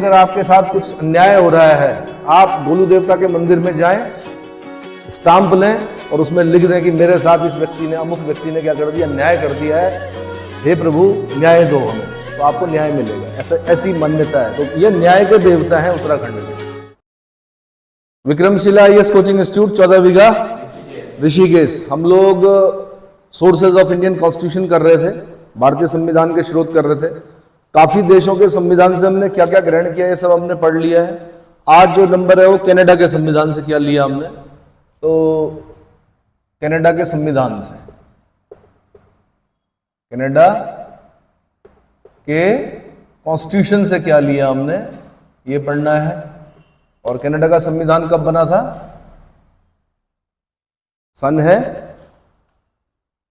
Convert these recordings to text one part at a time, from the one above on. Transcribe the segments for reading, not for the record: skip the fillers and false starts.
अगर आपके साथ कुछ अन्याय हो रहा है, आप गोलू देवता के मंदिर में जाएं, स्टाम्प लें और उसमें लिख दें कि मेरे साथ इस व्यक्ति ने, अमुक व्यक्ति ने क्या कर दिया, अन्याय कर दिया है, हे प्रभु न्याय दो हमें, तो आपको न्याय मिलेगा। ऐसी मान्यता है। तो ये न्याय के देवता हैं उत्तराखंड के। विक्रमशिला आईएएस कोचिंग इंस्टीट्यूट, 14 बीघा, ऋषिकेश। हम लोग सोर्सेज ऑफ इंडियन कॉन्स्टिट्यूशन कर रहे थे, भारतीय संविधान के स्रोत कर रहे थे। काफी देशों के संविधान से हमने क्या क्या ग्रहण किया, ये सब हमने पढ़ लिया है। आज जो नंबर है वो कनाडा के संविधान से क्या लिया हमने, तो कनाडा के संविधान से, कनाडा के कॉन्स्टिट्यूशन से क्या लिया हमने, ये पढ़ना है। और कनाडा का संविधान कब बना था, सन है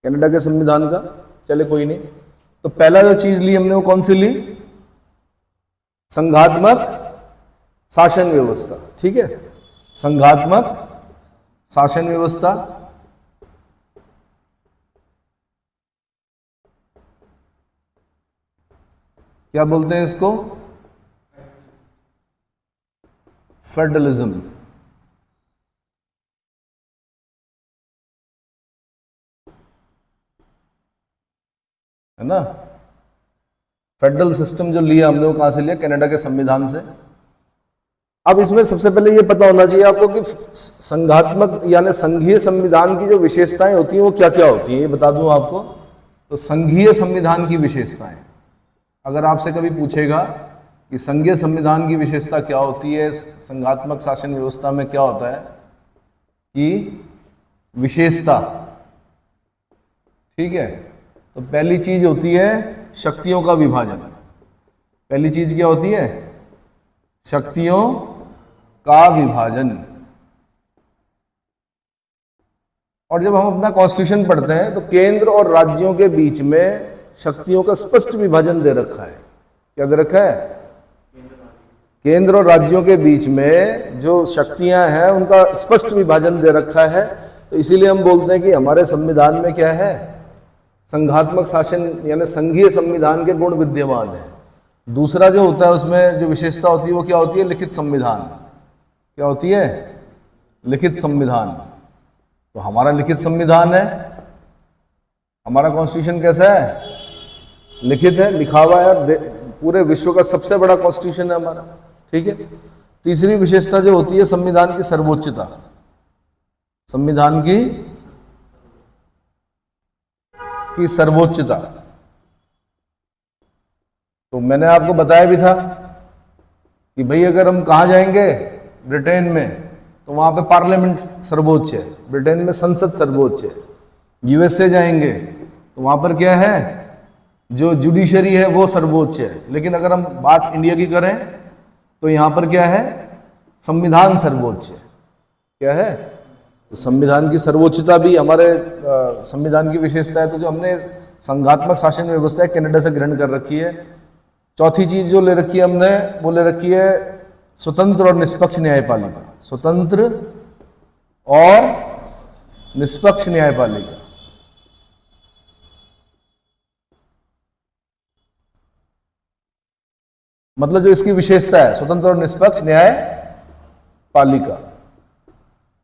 कनाडा के संविधान का, चले कोई नहीं। तो पहला जो चीज ली हमने वो कौन सी ली, संघात्मक शासन व्यवस्था। ठीक है, संघात्मक शासन व्यवस्था। क्या बोलते हैं इसको, फेडरलिज्म। है ना, फेडरल सिस्टम जो लिया हमने वो कहां से लिया, कनाडा के संविधान से। अब इसमें सबसे पहले ये पता होना चाहिए आपको कि संघात्मक यानी संघीय संविधान की जो विशेषताएं होती हैं वो क्या क्या होती हैं, ये बता दूं आपको। तो संघीय संविधान की विशेषताएं, अगर आपसे कभी पूछेगा कि संघीय संविधान की विशेषता क्या होती है, संघात्मक शासन व्यवस्था में क्या होता है, कि विशेषता, ठीक है, तो पहली चीज होती है शक्तियों का विभाजन। पहली चीज क्या होती है, शक्तियों का विभाजन। और जब हम अपना कॉन्स्टिट्यूशन पढ़ते हैं तो केंद्र और राज्यों के बीच में शक्तियों का स्पष्ट विभाजन दे रखा है। क्या दे रखा है, केंद्र और राज्यों के बीच में जो शक्तियां हैं उनका स्पष्ट विभाजन दे रखा है। तो इसीलिए हम बोलते हैं कि हमारे संविधान में क्या है, संघात्मक शासन यानी संघीय संविधान के गुण विद्यमान है। दूसरा जो होता है उसमें जो विशेषता होती है वो क्या होती है, लिखित संविधान। क्या होती है, लिखित संविधान। तो हमारा लिखित संविधान है, हमारा कॉन्स्टिट्यूशन कैसा है, लिखित है, लिखा हुआ है, पूरे विश्व का सबसे बड़ा कॉन्स्टिट्यूशन है हमारा। ठीक है। तीसरी विशेषता जो होती है संविधान की सर्वोच्चता। संविधान की सर्वोच्चता। तो मैंने आपको बताया भी था कि भाई अगर हम कहा जाएंगे ब्रिटेन में, तो वहां पे पार्लियामेंट सर्वोच्च है, ब्रिटेन में संसद सर्वोच्च है। यूएसए जाएंगे तो वहां पर क्या है, जो जुडिशरी है वो सर्वोच्च है। लेकिन अगर हम बात इंडिया की करें तो यहां पर क्या है, संविधान सर्वोच्च है। क्या है, तो संविधान की सर्वोच्चता भी हमारे संविधान की विशेषता है। तो जो हमने संघात्मक शासन व्यवस्था है कनाडा से ग्रहण कर रखी है। चौथी चीज जो ले रखी है हमने, वो ले रखी है स्वतंत्र और निष्पक्ष न्यायपालिका। स्वतंत्र और निष्पक्ष न्यायपालिका। मतलब जो इसकी विशेषता है स्वतंत्र और निष्पक्ष न्यायपालिका,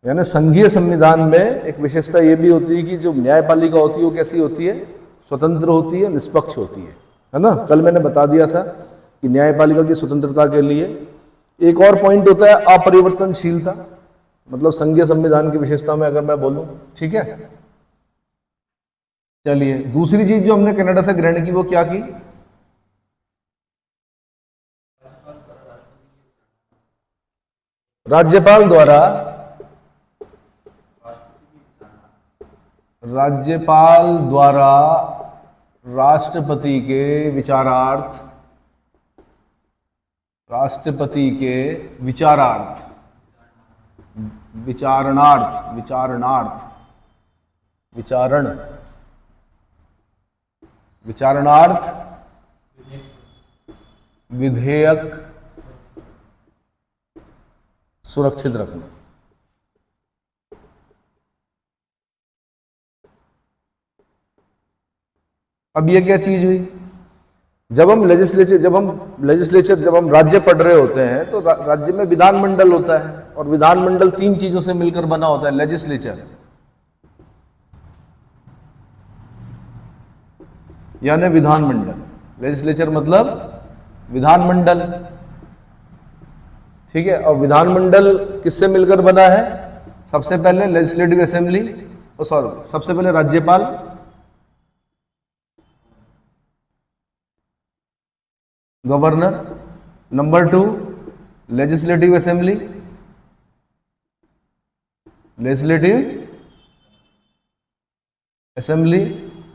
यानी संघीय संविधान में एक विशेषता ये भी होती है कि जो न्यायपालिका होती है वो कैसी होती है, स्वतंत्र होती है, निष्पक्ष होती है ना। कल मैंने बता दिया था कि न्यायपालिका की स्वतंत्रता के लिए एक और पॉइंट होता है अपरिवर्तनशीलता। मतलब संघीय संविधान की विशेषता में अगर मैं बोलूं, ठीक है। चलिए, दूसरी चीज जो हमने कनाडा से ग्रहण की वो क्या की, राज्यपाल द्वारा राष्ट्रपति के विचारार्थ विचारणार्थ विधेयक सुरक्षित रखना। अब ये क्या चीज हुई, जब हम राज्य पढ़ रहे होते हैं तो राज्य में विधानमंडल होता है, और विधानमंडल 3 चीजों से मिलकर बना होता है। लेजिस्लेचर यानी विधानमंडल, लेजिस्लेचर मतलब विधानमंडल, ठीक है। और विधानमंडल किससे मिलकर बना है? सबसे पहले लेजिस्लेटिव असेंबली, सबसे पहले राज्यपाल, गवर्नर, नंबर 2 लेजिस्लेटिव असेंबली,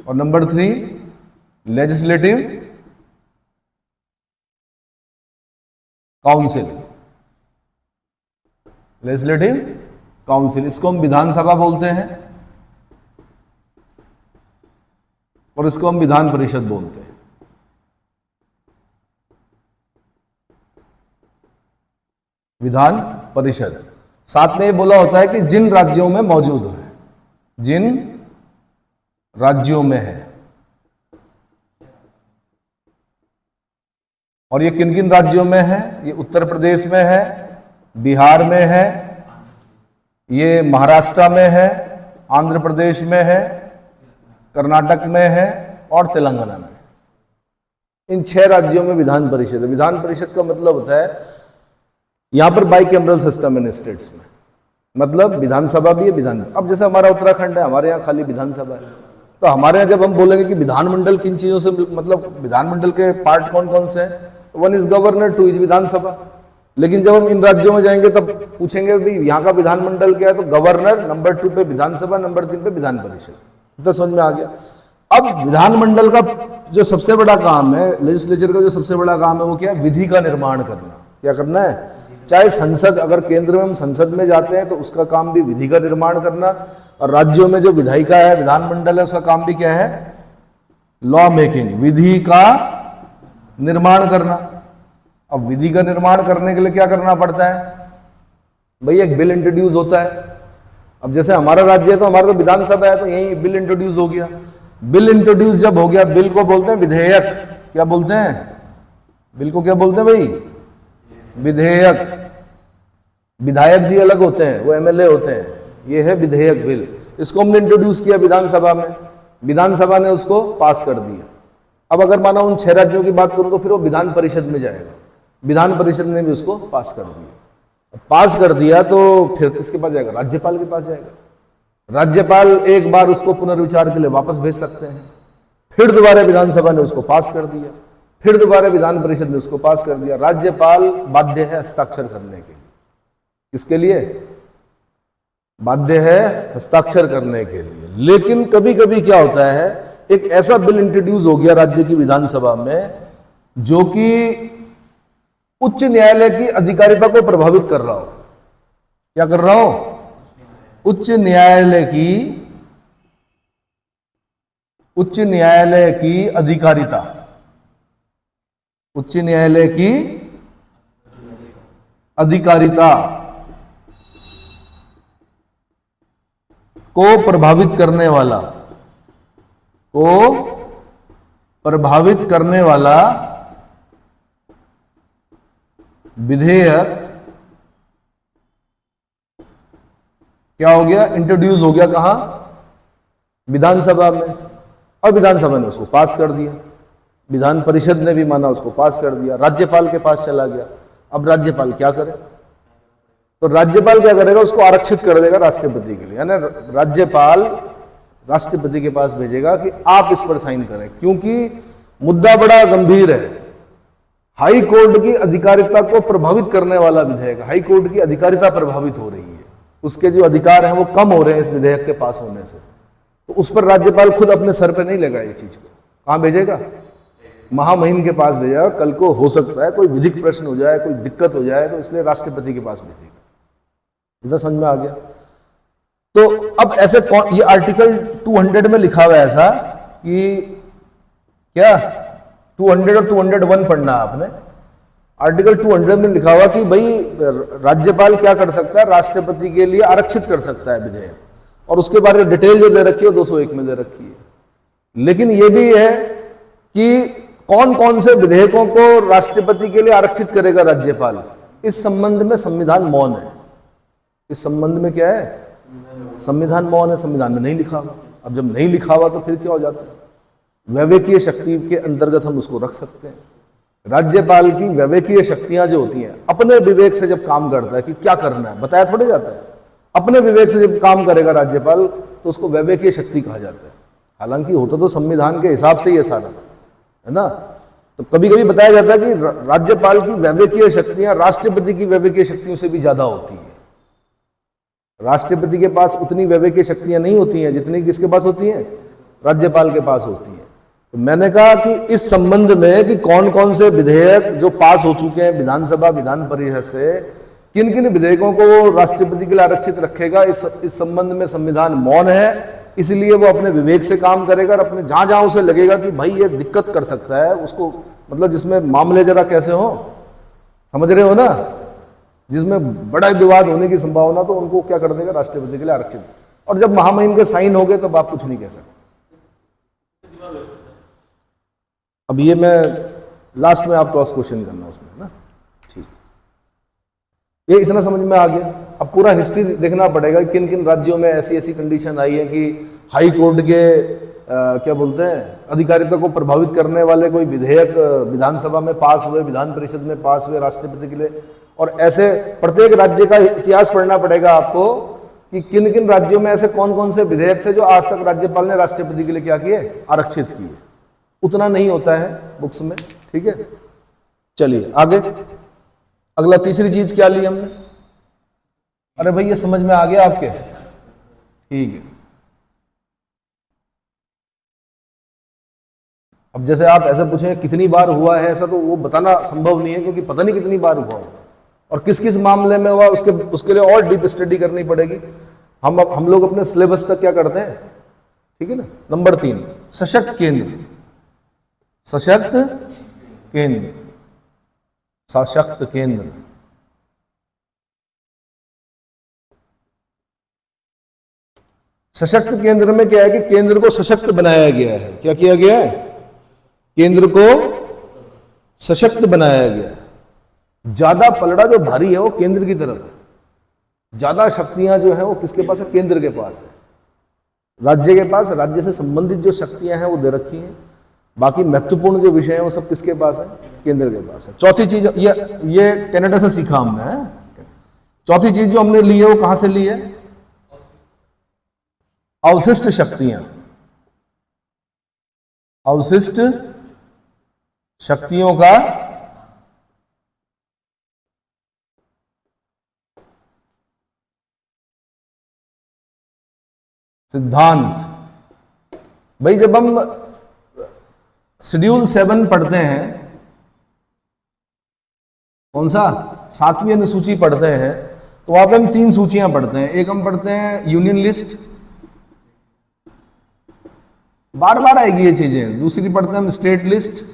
और नंबर 3 लेजिस्लेटिव काउंसिल, इसको हम विधानसभा बोलते हैं और इसको हम विधान परिषद बोलते हैं। विधान परिषद। साथ में ये बोला होता है कि जिन राज्यों में मौजूद है, जिन राज्यों में है, और ये किन किन राज्यों में है? ये उत्तर प्रदेश में है, बिहार में है, ये महाराष्ट्र में है, आंध्र प्रदेश में है, कर्नाटक में है और तेलंगाना में। इन 6 राज्यों में विधान परिषद है। विधान परिषद का मतलब होता है, यहां पर बाइकैमरल सिस्टम है स्टेट्स में, मतलब विधानसभा भी है, विधान। अब जैसे हमारा उत्तराखंड है, हमारे यहाँ खाली विधानसभा है, तो हमारे यहाँ जब हम बोलेंगे कि विधानमंडल किन चीजों से, मतलब विधानमंडल के पार्ट कौन कौन से हैं, 1 इज गवर्नर, 2 इज विधानसभा। लेकिन जब हम इन राज्यों में जाएंगे तब पूछेंगे भाई यहाँ का विधानमंडल क्या है, तो गवर्नर, नंबर 2 पे विधानसभा, नंबर 3 पे विधान परिषद। तो समझ में आ गया। अब विधानमंडल का जो सबसे बड़ा काम है, लेजिस्लेचर का जो सबसे बड़ा काम है, वो क्या है? विधि का निर्माण करना। क्या करना है? चाहे संसद, अगर केंद्र में हम संसद में जाते हैं तो उसका काम भी विधि का निर्माण करना, और राज्यों में जो विधायिका है, विधानमंडल है, उसका काम भी क्या है? लॉ मेकिंग, विधि का निर्माण करना। अब विधि का निर्माण करने के लिए क्या करना पड़ता है भाई? एक बिल इंट्रोड्यूस होता है। अब जैसे हमारा राज्य है तो हमारा तो विधानसभा है, तो यही बिल इंट्रोड्यूस हो गया। बिल इंट्रोड्यूस जब हो गया, बिल को बोलते हैं विधेयक। क्या बोलते हैं? बिल को क्या बोलते हैं भाई? विधेयक। विधायक जी अलग होते हैं, वो एमएलए होते हैं, ये है विधेयक बिल। इसको हमने इंट्रोड्यूस किया विधानसभा में, विधानसभा ने उसको पास कर दिया। अब अगर माना उन 6 राज्यों की बात करूं तो फिर वो विधान परिषद में जाएगा, विधान परिषद ने भी उसको पास कर दिया। पास कर दिया तो फिर किसके पास जाएगा? राज्यपाल के पास जाएगा। राज्यपाल एक बार उसको पुनर्विचार के लिए वापस भेज सकते हैं, फिर दोबारा विधानसभा ने उसको पास कर दिया, फिर दोबारा विधान परिषद ने उसको पास कर दिया। राज्यपाल बाध्य है हस्ताक्षर करने के लिए। किसके लिए बाध्य है? हस्ताक्षर करने के लिए। लेकिन कभी कभी क्या होता है, एक ऐसा बिल इंट्रोड्यूस हो गया राज्य की विधानसभा में जो कि उच्च न्यायालय की अधिकारिता को प्रभावित कर रहा हो। क्या कर रहा हो? उच्च न्यायालय की अधिकारिता, उच्च न्यायालय की अधिकारिता को प्रभावित करने वाला विधेयक क्या हो गया? इंट्रोड्यूस हो गया। कहां? विधानसभा में। और विधानसभा ने उसको पास कर दिया, विधान परिषद ने भी माना, उसको पास कर दिया, राज्यपाल के पास चला गया। अब राज्यपाल क्या करे? तो राज्यपाल क्या करेगा? उसको आरक्षित कर देगा राष्ट्रपति के लिए, यानी राज्यपाल राष्ट्रपति के पास भेजेगा कि आप इस पर साइन करें, क्योंकि मुद्दा बड़ा गंभीर है। हाई कोर्ट की अधिकारिता को प्रभावित करने वाला विधेयक, हाई कोर्ट की अधिकारिता प्रभावित हो रही है, उसके जो अधिकार हैं वो कम हो रहे हैं इस विधेयक के पास होने से। तो उस पर राज्यपाल खुद अपने सर पे नहीं लेगा ये चीज को, कहां भेजेगा? महामहिम के पास भेजेगा। कल को हो सकता है कोई विधिक प्रश्न हो जाए, कोई दिक्कत हो जाए, तो इसलिए राष्ट्रपति के पास भेजेगा। इधर समझ में आ गया? तो अब ऐसे ये आर्टिकल 200 में लिखा हुआ है ऐसा कि क्या 200 और 201 पढ़ना आपने। आर्टिकल 200 में लिखा हुआ कि भाई राज्यपाल क्या कर सकता है? राष्ट्रपति के लिए आरक्षित कर सकता है विधेयक, और उसके बारे में डिटेल जो दे रखी है 201 में दे रखी है। लेकिन ये भी है कि कौन कौन से विधेयकों को राष्ट्रपति के लिए आरक्षित करेगा राज्यपाल, इस संबंध में संविधान मौन है। इस संबंध में क्या है, संविधान मौन है, संविधान में नहीं लिखा हुआ। अब जब नहीं लिखा हुआ तो फिर क्या हो जाता है, वैवेकीय शक्ति के अंतर्गत हम उसको रख सकते हैं। राज्यपाल की वैवेकीय शक्तियां जो होती हैं, अपने विवेक से जब काम करता है कि क्या करना है, बताया थोड़े जाता है, अपने विवेक से जब काम करेगा राज्यपाल तो उसको वैवेकीय शक्ति कहा जाता है। हालांकि होता तो संविधान के हिसाब से ये सारा है ना, तो कभी कभी बताया जाता है कि राज्यपाल की वैवेकीय शक्तियां राष्ट्रपति की वैवेकीय शक्तियों से भी ज्यादा होती है। राष्ट्रपति के पास उतनी वैवेकीय शक्तियां नहीं होती हैं जितनी किसके पास होती हैं, राज्यपाल के पास होती हैं। तो मैंने कहा कि इस संबंध में कि कौन कौन से विधेयक जो पास हो चुके हैं विधानसभा विधान परिषद से, किन किन विधेयकों को वो राष्ट्रपति के लिए आरक्षित रखेगा, इस संबंध में संविधान मौन है। इसलिए वो अपने विवेक से काम करेगा और अपने जहां जहां उसे लगेगा कि भाई ये दिक्कत कर सकता है उसको, मतलब जिसमें मामले जरा कैसे हो, समझ रहे हो ना, जिसमें बड़ा विवाद होने की संभावना, तो उनको क्या कर देगा, राष्ट्रपति के लिए आरक्षित। और जब महामहिम के साइन हो गए तब आप कुछ नहीं कह सकते। अब ये मैं लास्ट में आप क्रॉस क्वेश्चन करना उसमें ना, ठीक, ये इतना समझ में आ गया। अब पूरा हिस्ट्री देखना पड़ेगा किन किन राज्यों में ऐसी ऐसी कंडीशन आई है कि हाई कोर्ट के क्या बोलते हैं अधिकारिता को प्रभावित करने वाले कोई विधेयक विधानसभा में पास हुए, विधान परिषद में पास हुए राष्ट्रपति के लिए। और ऐसे प्रत्येक राज्य का इतिहास पढ़ना पड़ेगा आपको कि किन किन राज्यों में ऐसे कौन कौन से विधेयक थे जो आज तक राज्यपाल ने राष्ट्रपति के लिए क्या किए, आरक्षित किए। उतना नहीं होता है बुक्स में, ठीक है। चलिए आगे, अगला तीसरी चीज क्या ली हमने, अरे भाई ये समझ में आ गया आपके, ठीक है। अब जैसे आप ऐसे पूछें कितनी बार हुआ है ऐसा, तो वो बताना संभव नहीं है क्योंकि पता नहीं कितनी बार हुआ और किस किस मामले में हुआ, उसके लिए और डीप स्टडी करनी पड़ेगी। हम लोग अपने सिलेबस तक क्या करते हैं, ठीक है ना। नंबर 3, सशक्त केंद्र, सशक्त केंद्र, सशक्त केंद्र। सशक्त केंद्र में क्या है कि केंद्र को सशक्त बनाया गया है। क्या किया गया है, केंद्र को सशक्त बनाया गया है। ज्यादा पलड़ा जो भारी है वो केंद्र की तरफ है, ज्यादा शक्तियां जो है वो किसके पास है, केंद्र के पास है। राज्य के पास राज्य से संबंधित जो शक्तियां हैं वो दे रखी हैं, बाकी महत्वपूर्ण जो विषय है वो सब किसके पास है, केंद्र के पास है। चौथी चीज ये कनाडा से सीखा हमने है। चौथी चीज जो हमने ली है वो कहां से ली है, अवशिष्ट शक्तियां, अवशिष्ट शक्तियों का सिद्धांत। भाई जब हम शेड्यूल 7 पढ़ते हैं, कौन सा, 7वीं अनुसूची पढ़ते हैं, तो वहां पे हम 3 सूचियां पढ़ते हैं। एक हम पढ़ते हैं यूनियन लिस्ट, बार बार आएगी ये चीजें। दूसरी पढ़ते हैं हम स्टेट लिस्ट,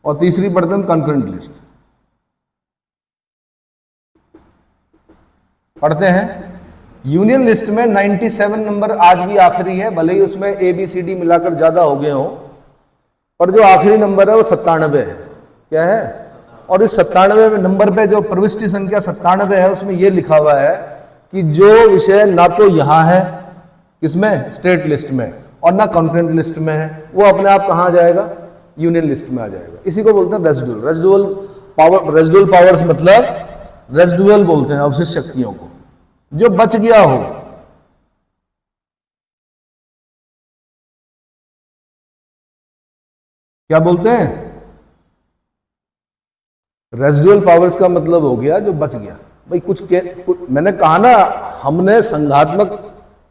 और तीसरी पढ़ते हैं हम कंकरेंट लिस्ट। पढ़ते हैं यूनियन लिस्ट में 97 नंबर आज भी आखिरी है, भले ही उसमें ABCD मिलाकर ज्यादा हो गए हो, पर जो आखिरी नंबर है वो 97 है। क्या है, और इस 97 नंबर पे जो प्रविष्टि संख्या 97 है उसमें ये लिखा हुआ है कि जो विषय ना तो यहां है किसमें, स्टेट लिस्ट में, और ना कंकरेंट लिस्ट में है, वो अपने आप कहां आ जाएगा, यूनियन लिस्ट में आ जाएगा। इसी को बोलते हैं residual. Residual power, residual powers मतलब रेसिडुअल बोलते हैं अवशिष्ट शक्तियों को, जो बच गया हो। क्या बोलते हैं, रेसिडुअल पावर्स का मतलब हो गया जो बच गया। भाई कुछ मैंने कहा ना, हमने संघात्मक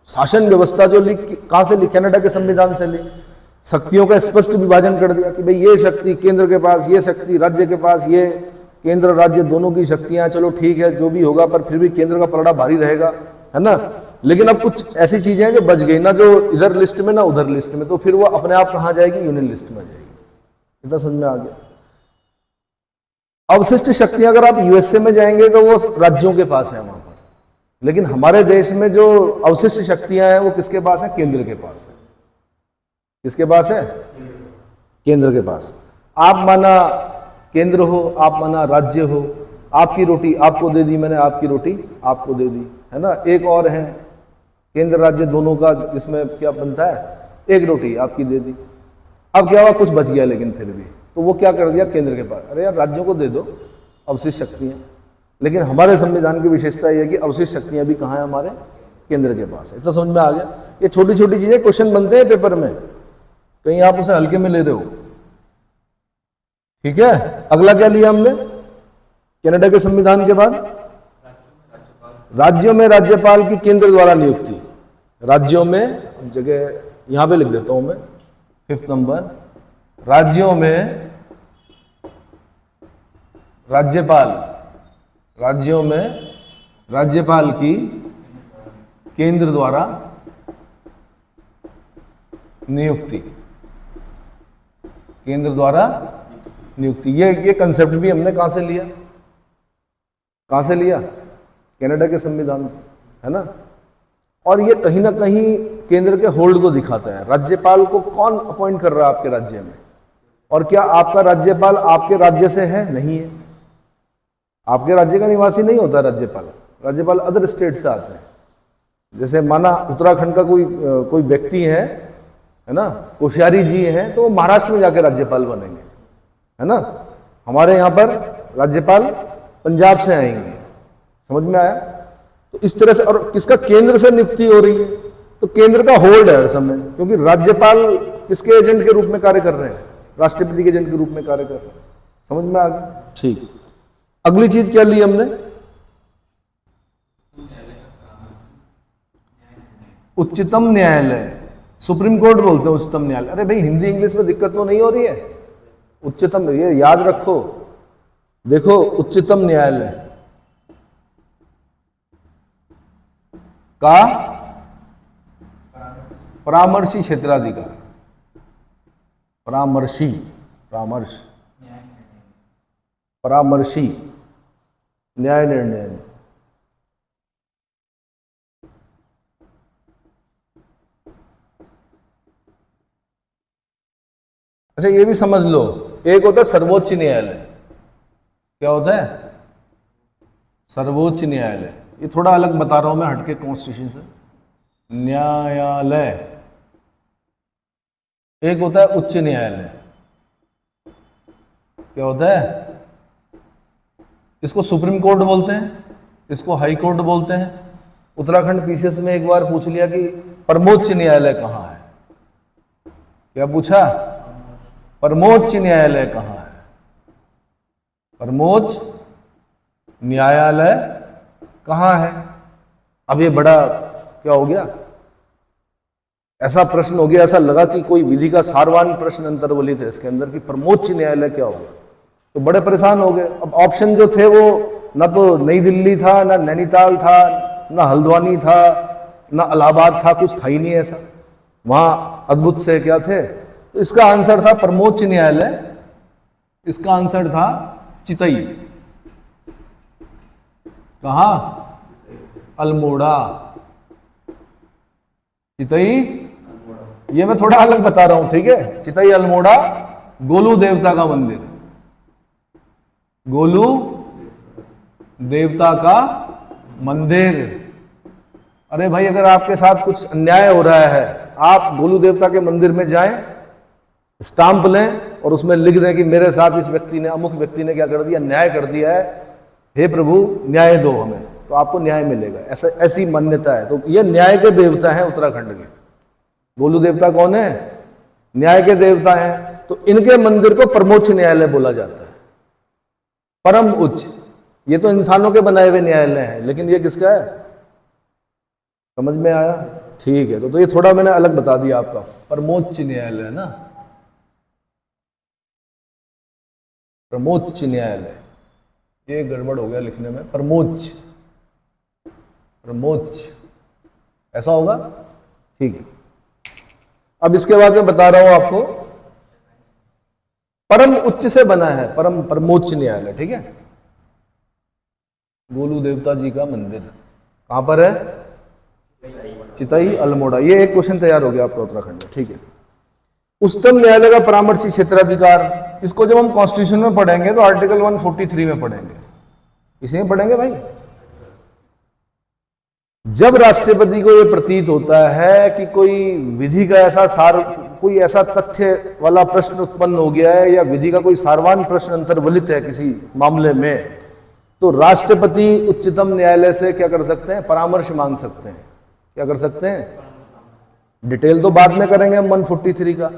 शासन व्यवस्था जो ली, कहां से ली, कनाडा के संविधान से ली। शक्तियों का स्पष्ट विभाजन कर दिया कि भाई ये शक्ति केंद्र के पास, ये शक्ति राज्य के पास, ये केंद्र राज्य दोनों की शक्तियां, चलो ठीक है जो भी होगा, पर फिर भी केंद्र का पलड़ा भारी रहेगा, है ना। लेकिन अब कुछ ऐसी चीजें हैं जो बच गई, ना जो इधर लिस्ट में ना उधर लिस्ट में, तो फिर वो अपने आप कहां जाएगी, यूनियन लिस्ट में जाएगी। इतना समझ में आ गया। अवशिष्ट शक्तियां अगर आप USA में जाएंगे तो वो राज्यों के पास है वहां पर, लेकिन हमारे देश में जो अवशिष्ट शक्तियां हैं वो किसके पास है, केंद्र के पास है। किसके पास है? केंद्र के पास। आप माना केंद्र हो, आप माना राज्य हो, आपकी रोटी आपको दे दी मैंने, आपकी रोटी आपको दे दी, है ना। एक और है केंद्र राज्य दोनों का, जिसमें क्या बनता है, एक रोटी आपकी दे दी। अब क्या हुआ, कुछ बच गया लेकिन फिर भी, तो वो क्या कर दिया केंद्र के पास, अरे यार राज्यों को दे दो अवशिष्ट शक्तियां। लेकिन हमारे संविधान की विशेषता यह है कि अवशिष्ट शक्तियां भी कहाँ है, हमारे केंद्र के पास है। इतना समझ में आ गया। ये छोटी छोटी चीजें क्वेश्चन बनते हैं पेपर में, कहीं आप उसे हल्के में ले रहे हो, ठीक है। अगला क्या लिया हमने, कनाडा के संविधान के बाद राज्यों में राज्यपाल की केंद्र द्वारा नियुक्ति। राज्यों में, जगह यहां पे लिख देता हूं मैं, 5th नंबर, राज्यों में राज्यपाल, राज्यों में राज्यपाल की केंद्र द्वारा नियुक्ति, केंद्र द्वारा नियुक्ति। ये कंसेप्ट भी हमने कहां से लिया, कहां से लिया, कनाडा के संविधान से, है ना। और ये कहीं ना कहीं केंद्र के होल्ड को दिखाता है। राज्यपाल को कौन अपॉइंट कर रहा है आपके राज्य में, और क्या आपका राज्यपाल आपके राज्य से है, नहीं है। आपके राज्य का निवासी नहीं होता राज्यपाल, राज्यपाल अदर स्टेट से आते हैं। जैसे माना उत्तराखंड का कोई व्यक्ति है ना, कोश्यारी जी हैं, तो वो महाराष्ट्र में जाकर राज्यपाल बनेंगे, है ना। हमारे यहाँ पर राज्यपाल पंजाब से आएंगे, समझ में आया। तो इस तरह से, और किसका, केंद्र से नियुक्ति हो रही है, तो केंद्र का होल्ड है हर समय, क्योंकि राज्यपाल किसके एजेंट के रूप में कार्य कर रहे हैं, राष्ट्रपति के एजेंट के रूप में कार्य कर रहे हैं। समझ में आ गया, ठीक। अगली चीज क्या ली हमने, उच्चतम न्यायालय, सुप्रीम कोर्ट बोलते हैं उच्चतम न्यायालय। अरे भाई हिंदी इंग्लिश में दिक्कत तो नहीं हो रही है, उच्चतम, ये याद रखो। देखो उच्चतम न्यायालय का परामर्शी क्षेत्राधिकार, परामर्शी, परामर्शी न्याय निर्णय। अच्छा ये भी समझ लो, एक होता है सर्वोच्च न्यायालय। क्या होता है, सर्वोच्च न्यायालय। ये थोड़ा अलग बता रहा हूं मैं हटके कॉन्स्टिट्यूशन से। न्यायालय एक होता है उच्च न्यायालय। क्या होता है, इसको सुप्रीम कोर्ट बोलते हैं, इसको हाई कोर्ट बोलते हैं। उत्तराखंड पीसीएस में एक बार पूछ लिया कि परमोच्च न्यायालय कहाँ है। क्या पूछा, परमोच्च न्यायालय कहाँ है, परमोच्च न्यायालय कहाँ है। अब ये बड़ा क्या हो गया, ऐसा प्रश्न हो गया, ऐसा लगा कि कोई विधि का सारवान प्रश्न अंतर्वलित है इसके अंदर कि परमोच्च न्यायालय क्या होगा। तो बड़े परेशान हो गए। अब ऑप्शन जो थे वो ना तो नई दिल्ली था, ना नैनीताल था, ना हल्द्वानी था, ना इलाहाबाद था, कुछ था ही नहीं ऐसा। वहां अद्भुत से क्या थे, तो इसका आंसर था परमोच्च न्यायालय, इसका आंसर था चितई। कहा, अल्मोड़ा, चितई। ये मैं थोड़ा अलग बता रहा हूं, ठीक है। चितई अल्मोड़ा गोलू देवता का मंदिर, गोलू देवता का मंदिर। अरे भाई अगर आपके साथ कुछ अन्याय हो रहा है, आप गोलू देवता के मंदिर में जाएं, स्टाम्प लें और उसमें लिख दें कि मेरे साथ इस व्यक्ति ने, अमुक व्यक्ति ने क्या कर दिया, न्याय कर दिया है, हे प्रभु न्याय दो हमें, तो आपको न्याय मिलेगा। ऐसा, ऐसी मान्यता है। तो ये न्याय के देवता हैं उत्तराखंड के। गोलू देवता कौन है, न्याय के देवता हैं। तो इनके मंदिर को परमोच्च न्यायालय बोला जाता है, परम उच्च। ये तो इंसानों के बनाए हुए न्यायालय हैं, लेकिन ये किसका है, समझ में आया, ठीक है। तो ये थोड़ा मैंने अलग बता दिया आपका, परमोच्च न्यायालय ना, परमोच्च न्यायालय। ये गड़बड़ हो गया लिखने में, परमोच्च, परमोच्च ऐसा होगा, ठीक है। अब इसके बाद मैं बता रहा हूं आपको, परम उच्च से बना है, परमोच्च न्यायालय, ठीक है। गोलू देवता जी का मंदिर कहां पर है, चितई अल्मोड़ा। ये एक क्वेश्चन तैयार हो गया आपका उत्तराखंड में, ठीक है। उच्चतम न्यायालय का परामर्शी क्षेत्राधिकार, इसको जब हम कॉन्स्टिट्यूशन में पढ़ेंगे तो आर्टिकल 143 में पढ़ेंगे, इसी में पढ़ेंगे भाई। जब राष्ट्रपति को यह प्रतीत होता है कि कोई विधि का ऐसा कोई ऐसा तथ्य वाला प्रश्न उत्पन्न हो गया है या विधि का कोई सारवान प्रश्न अंतर्वलित है किसी मामले में, तो राष्ट्रपति उच्चतम न्यायालय से क्या कर सकते हैं? परामर्श मांग सकते हैं। क्या कर सकते हैं? डिटेल तो बाद में करेंगे हम 143 का,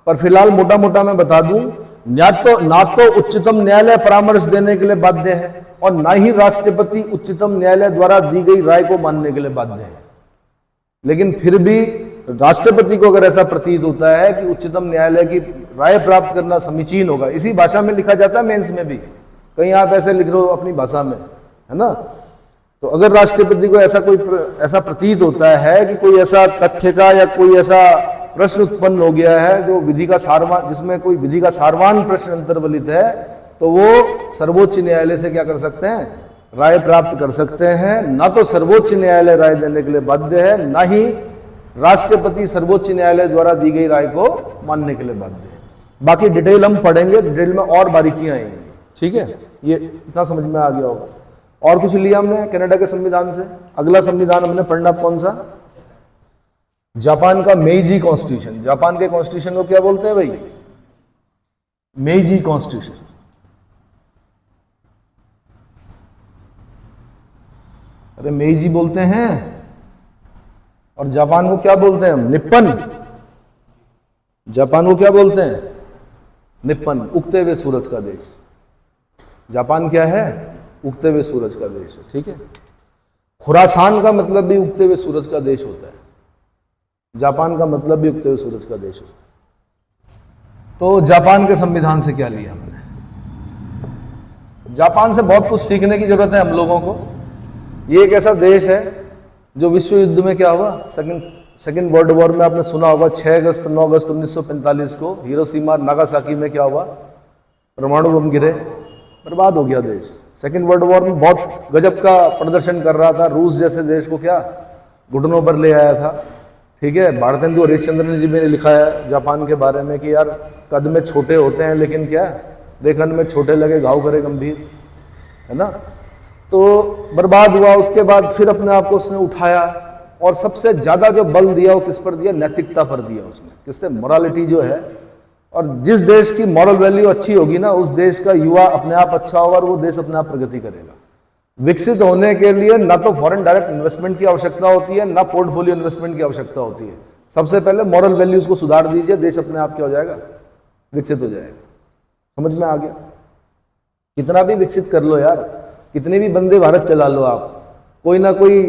पर फिलहाल मोटा मोटा मैं बता दूं, ना तो उच्चतम न्यायालय परामर्श देने के लिए बाध्य है और ना ही राष्ट्रपति उच्चतम न्यायालय द्वारा दी गई राय को मानने के लिए बाध्य है। लेकिन फिर भी राष्ट्रपति को अगर ऐसा प्रतीत होता है कि उच्चतम न्यायालय की राय प्राप्त करना समीचीन होगा, इसी भाषा में लिखा जाता है मेंस में भी, कहीं आप ऐसे लिख रहे हो अपनी भाषा में, है ना, तो अगर राष्ट्रपति को ऐसा प्रतीत होता है कि कोई ऐसा तथ्य का या कोई ऐसा प्रश्न उत्पन्न हो गया है जो जिसमें कोई विधि का सारवान प्रश्न अंतर्वलित है, तो वो सर्वोच्च न्यायालय से क्या कर सकते हैं? राय प्राप्त कर सकते हैं। ना तो सर्वोच्च न्यायालय राय देने के लिए बाध्य है, ना ही राष्ट्रपति सर्वोच्च न्यायालय द्वारा दी गई राय को मानने के लिए बाध्य है। बाकी डिटेल हम पढ़ेंगे, डिटेल में और बारीकियां आएंगी, ठीक है, ये इतना समझ में आ गया होगा। और कुछ लिया हमने कनाडा के संविधान से। अगला संविधान हमने पढ़ना कौन सा? जापान का मेइजी कॉन्स्टिट्यूशन। जापान के कॉन्स्टिट्यूशन को क्या बोलते हैं भाई? Meiji constitution. अरे मेइजी बोलते हैं, और जापान को क्या बोलते हैं हम? निप्पन। जापान को क्या बोलते हैं? निप्पन, उगते हुए सूरज का देश। जापान क्या है? उगते हुए सूरज का देश है, ठीक है। खुरासान का मतलब भी उगते हुए सूरज का देश होता है, जापान का मतलब भी उगते हुए सूरज का देश होता है। तो जापान के संविधान से क्या लिया हमने? जापान से बहुत कुछ सीखने की जरूरत है हम लोगों को। ये एक ऐसा देश है जो विश्व युद्ध में क्या हुआ, सेकेंड वर्ल्ड वॉर में आपने सुना होगा, 6 अगस्त 9 अगस्त 1945 को हिरोशिमा नागासाकी में क्या हुआ? परमाणु बम गिरे, बर्बाद हो गया देश। सेकेंड वर्ल्ड वॉर में बहुत गजब का प्रदर्शन कर रहा था, रूस जैसे देश को क्या घुटनों पर ले आया था, ठीक है। भारतेंदु हरिश्चंद्र जी ने लिखा है जापान के बारे में कि यार कद में छोटे होते हैं लेकिन क्या देखने में छोटे लगे, घाव करे गंभीर, है ना। तो बर्बाद हुआ, उसके बाद फिर अपने आप को उसने उठाया और सबसे ज्यादा जो बल दिया वो किस पर दिया? नैतिकता पर दिया उसने। किससे? मोरालिटी जो है। और जिस देश की मॉरल वैल्यू अच्छी होगी ना, उस देश का युवा अपने आप अच्छा होगा और वो देश अपने आप प्रगति करेगा। विकसित होने के लिए ना तो फॉरेन डायरेक्ट इन्वेस्टमेंट की आवश्यकता होती है, ना पोर्टफोलियो इन्वेस्टमेंट की आवश्यकता होती है। सबसे पहले मॉरल वैल्यूज को सुधार दीजिए, देश अपने आप क्या हो जाएगा? विकसित हो जाएगा। समझ में आ गया? कितना भी विकसित कर लो यार, कितने भी वंदे भारत चला लो आप, कोई ना कोई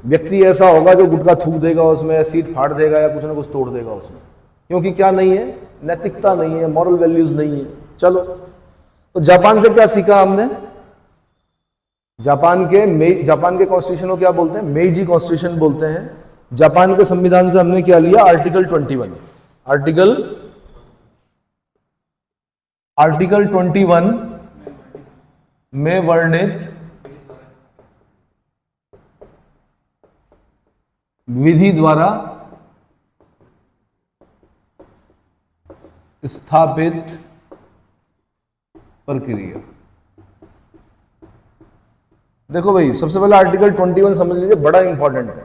व्यक्ति ऐसा होगा जो गुटखा थूक देगा उसमें, सीट फाड़ देगा या कुछ ना कुछ तोड़ देगा उसमें, क्योंकि क्या नहीं है? नैतिकता नहीं है, मॉरल वैल्यूज नहीं है। चलो, तो जापान से क्या सीखा हमने? जापान के कॉन्स्टिट्यूशन को क्या बोलते हैं? मेइजी कॉन्स्टिट्यूशन बोलते हैं। जापान के संविधान से हमने क्या लिया? आर्टिकल 21। आर्टिकल 21 में वर्णित विधि द्वारा स्थापित प्रक्रिया। देखो भाई, सबसे पहले आर्टिकल 21 समझ लीजिए, बड़ा इंपॉर्टेंट है।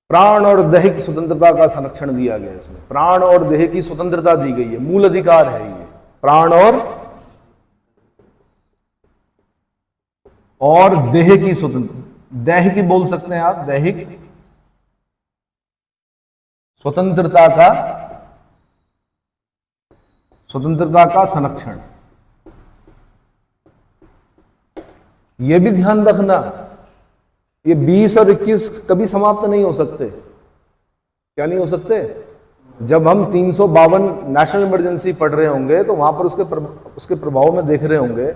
प्राण और दैहिक स्वतंत्रता का संरक्षण दिया गया है इसमें। प्राण और देह की स्वतंत्रता दी गई है, मूल अधिकार है ये। प्राण और देह की स्वतंत्रता, दैहिक बोल सकते हैं आप, दैहिक स्वतंत्रता का संरक्षण। यह भी ध्यान रखना, ये 20 और 21 कभी समाप्त नहीं हो सकते। क्या नहीं हो सकते? जब हम 352 नेशनल इमरजेंसी पढ़ रहे होंगे तो वहां पर उसके प्रभाव में देख रहे होंगे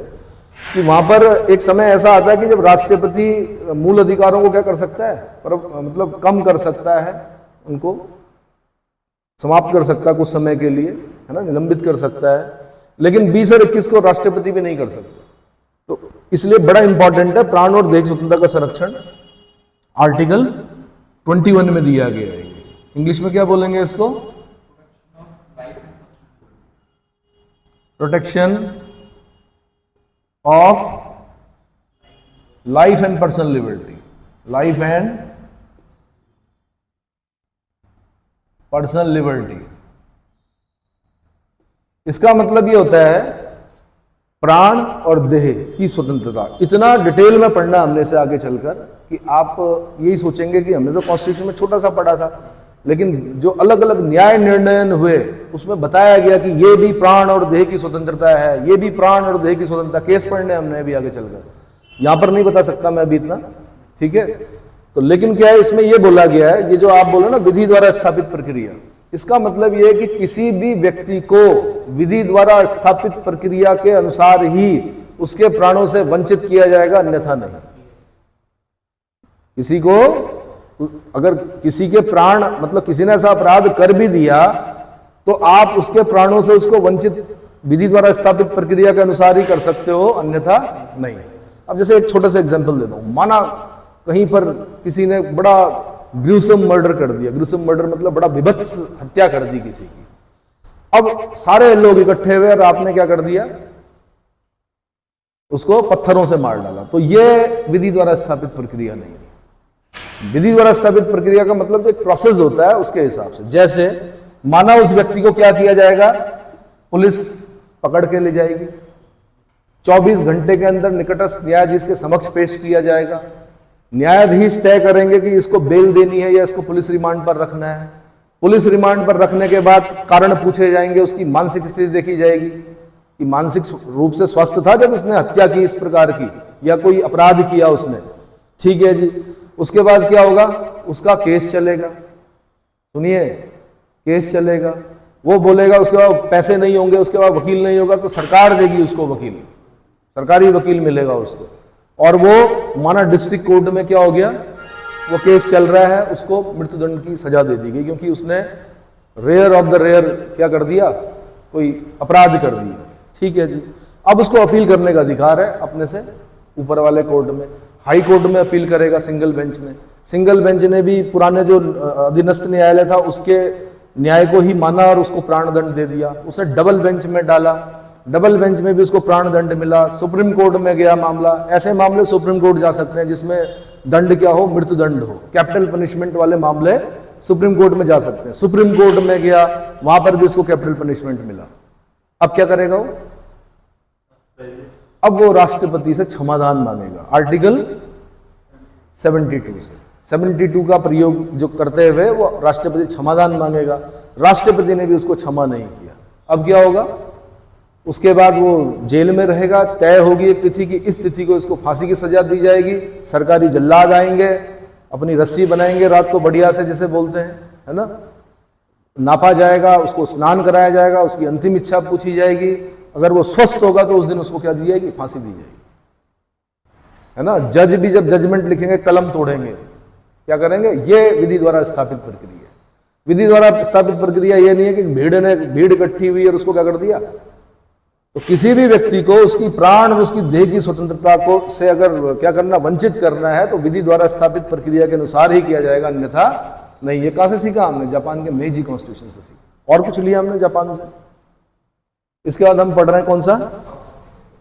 कि वहां पर एक समय ऐसा आता है कि जब राष्ट्रपति मूल अधिकारों को क्या कर सकता है? मतलब कम कर सकता है, उनको समाप्त कर सकता है कुछ समय के लिए, है ना, निलंबित कर सकता है। लेकिन 20 और 21 को राष्ट्रपति भी नहीं कर सकता। तो इसलिए बड़ा इंपॉर्टेंट है प्राण और देह स्वतंत्रता का संरक्षण। आर्टिकल 21 में दिया गया है। इंग्लिश में क्या बोलेंगे इसको? Protection of life and personal liberty, life and personal liberty. इसका मतलब ये होता है प्राण और देह की स्वतंत्रता। इतना डिटेल में पढ़ना हमने से आगे चलकर कि आप यही सोचेंगे कि हमने तो कॉन्स्टिट्यूशन में छोटा सा पढ़ा था, लेकिन जो अलग अलग न्याय निर्णय हुए उसमें बताया गया कि ये भी प्राण और देह की स्वतंत्रता है, ये भी प्राण और देह की स्वतंत्रता। केस पढ़ने हमने अभी आगे चलकर, यहां पर नहीं बता सकता मैं अभी इतना, ठीक है। तो लेकिन क्या है, इसमें यह बोला गया है, ये जो आप बोलो ना विधि द्वारा स्थापित प्रक्रिया, इसका मतलब यह है कि किसी भी व्यक्ति को विधि द्वारा स्थापित प्रक्रिया के अनुसार ही उसके प्राणों से वंचित किया जाएगा, अन्यथा नहीं। किसी को अगर किसी के प्राण मतलब किसी ने ऐसा अपराध कर भी दिया तो आप उसके प्राणों से उसको वंचित विधि द्वारा स्थापित प्रक्रिया के अनुसार ही कर सकते हो, अन्यथा नहीं। अब जैसे एक छोटा सा एग्जांपल देता हूं, माना कहीं पर किसी ने बड़ा ग्रूसम मर्डर कर दिया, ग्रूसम मर्डर मतलब बड़ा विभत्स हत्या कर दी किसी की। अब सारे लोग इकट्ठे हुए और आपने क्या कर दिया, उसको पत्थरों से मार डाला, तो यह विधि द्वारा स्थापित प्रक्रिया नहीं है। विधि द्वारा स्थापित प्रक्रिया का मतलब जो एक प्रोसेस होता है उसके हिसाब से, जैसे माना उस व्यक्ति को क्या किया जाएगा, पुलिस पकड़ के ले जाएगी, 24 घंटे के अंदर निकटस्थ न्यायाधीश के समक्ष पेश किया जाएगा, न्यायाधीश तय करेंगे कि इसको बेल देनी है या इसको पुलिस रिमांड पर रखना है। पुलिस रिमांड पर रखने के बाद कारण पूछे जाएंगे, उसकी मानसिक स्थिति देखी जाएगी कि मानसिक रूप से स्वस्थ था जब उसने हत्या की इस प्रकार की या कोई अपराध किया उसने, ठीक है जी। उसके बाद क्या होगा, उसका केस चलेगा, सुनिए केस चलेगा, वो बोलेगा, उसके बाद पैसे नहीं होंगे, उसके बाद वकील नहीं होगा तो सरकार देगी उसको वकील, सरकारी वकील मिलेगा उसको, और वो माना डिस्ट्रिक्ट कोर्ट में क्या हो गया, वो केस चल रहा है, उसको मृत्युदंड की सजा दे दी गई क्योंकि उसने रेयर ऑफ द रेयर क्या कर दिया, कोई अपराध कर दिया, ठीक है जी। अब उसको अपील करने का अधिकार है अपने से ऊपर वाले कोर्ट में, हाई कोर्ट में अपील करेगा, सिंगल बेंच में। सिंगल बेंच ने भी पुराने जो अधीनस्थ न्यायालय था उसके न्याय को ही माना और उसको प्राण दंड दे दिया। उसने डबल बेंच में डाला, डबल बेंच में भी उसको प्राण दंड मिला, सुप्रीम कोर्ट में गया मामला। ऐसे मामले सुप्रीम कोर्ट जा सकते हैं जिसमें दंड क्या हो, मृत्यु दंड हो, कैपिटल पनिशमेंट वाले मामले सुप्रीम कोर्ट में जा सकते हैं। सुप्रीम कोर्ट में गया, वहां पर भी उसको कैपिटल पनिशमेंट मिला। अब क्या करेगा वो, अब वो राष्ट्रपति से क्षमादान मांगेगा, आर्टिकल 72 से। 72 का प्रयोग जो करते हुए वो राष्ट्रपति क्षमादान मांगेगा, राष्ट्रपति ने भी उसको क्षमा नहीं किया। अब क्या होगा, उसके बाद वो जेल में रहेगा, तय होगी एक तिथि की, इस तिथि को इसको फांसी की सजा दी जाएगी, सरकारी जल्लाद आएंगे, अपनी रस्सी बनाएंगे रात को बढ़िया से जिसे बोलते हैं, है ना, नापा जाएगा, उसको स्नान कराया जाएगा, उसकी अंतिम इच्छा पूछी जाएगी, अगर वो स्वस्थ होगा तो उस दिन उसको क्या दी जाएगी, फांसी दी जाएगी, है ना। जज भी जब जजमेंट लिखेंगे कलम तोड़ेंगे, क्या करेंगे, ये विधि द्वारा स्थापित प्रक्रिया। विधि द्वारा स्थापित प्रक्रिया ये नहीं है कि भीड़ इकट्ठी हुई और उसको क्या कर दिया। तो किसी भी व्यक्ति को उसकी प्राण और उसकी देह की स्वतंत्रता को से अगर क्या करना, वंचित करना है तो विधि द्वारा स्थापित प्रक्रिया के अनुसार ही किया जाएगा, अन्यथा नहीं। ये कहां से सीखा हमने, जापान के मेजी कॉन्स्टिट्यूशन से सीखा, और कुछ लिया हमने जापान से। इसके बाद हम पढ़ रहे हैं कौन सा,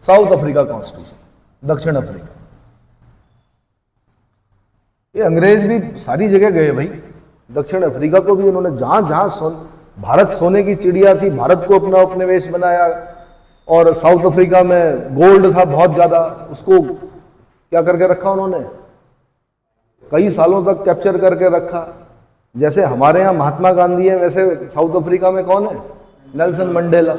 साउथ अफ्रीका कॉन्स्टिट्यूशन, दक्षिण अफ्रीका। ये अंग्रेज भी सारी जगह गए भाई, दक्षिण अफ्रीका को भी उन्होंने जहां जहां भारत सोने की चिड़िया थी, भारत को अपना उपनिवेश बनाया, और साउथ अफ्रीका में गोल्ड था बहुत ज्यादा, उसको क्या करके रखा उन्होंने, कई सालों तक कैप्चर करके रखा। जैसे हमारे यहाँ महात्मा गांधी है, वैसे साउथ अफ्रीका में कौन है, नेल्सन मंडेला।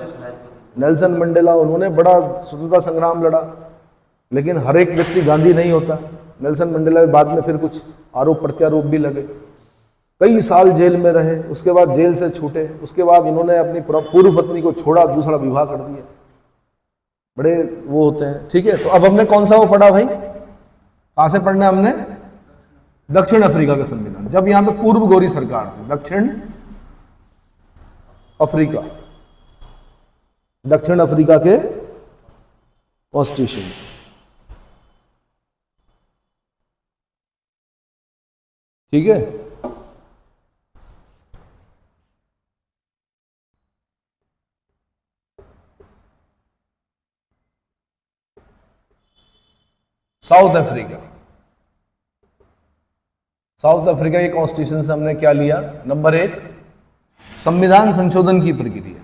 नेल्सन मंडेला, उन्होंने बड़ा स्वतंत्रता संग्राम लड़ा, लेकिन हर एक व्यक्ति गांधी नहीं होता। नेल्सन मंडेला के बाद में फिर कुछ आरोप प्रत्यारोप भी लगे, कई साल जेल में रहे, उसके बाद जेल से छूटे, उसके बाद इन्होंने अपनी पूर्व पत्नी को छोड़ा, दूसरा विवाह कर दिया, बड़े वो होते हैं, ठीक है। तो अब हमने कौन सा वो पढ़ा भाई, कहां से पढ़ना हमने, दक्षिण अफ्रीका का संविधान, जब यहां पे पूर्व गोरी सरकार थी, दक्षिण अफ्रीका, दक्षिण अफ्रीका के कॉन्स्टिट्यूशन, ठीक है। South Africa. साउथ अफ्रीका की कॉन्स्टिट्यूशन से हमने क्या लिया? नंबर 1, संविधान संशोधन की प्रक्रिया।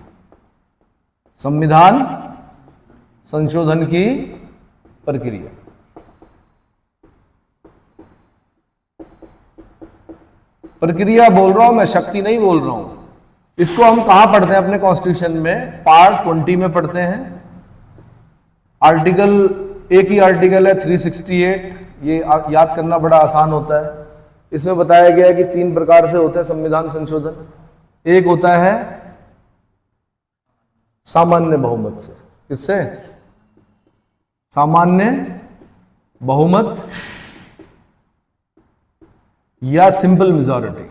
संविधान संशोधन की प्रक्रिया। प्रक्रिया बोल रहा हूं मैं, शक्ति नहीं बोल रहा हूं। इसको हम कहां पढ़ते हैं अपने कॉन्स्टिट्यूशन में? पार्ट 20 में पढ़ते हैं। आर्टिकल, एक ही आर्टिकल है 368, ये याद करना बड़ा आसान होता है। इसमें बताया गया है कि 3 प्रकार से होता है संविधान संशोधन। एक होता है सामान्य बहुमत से। किससे? सामान्य बहुमत या सिंपल मेजॉरिटी,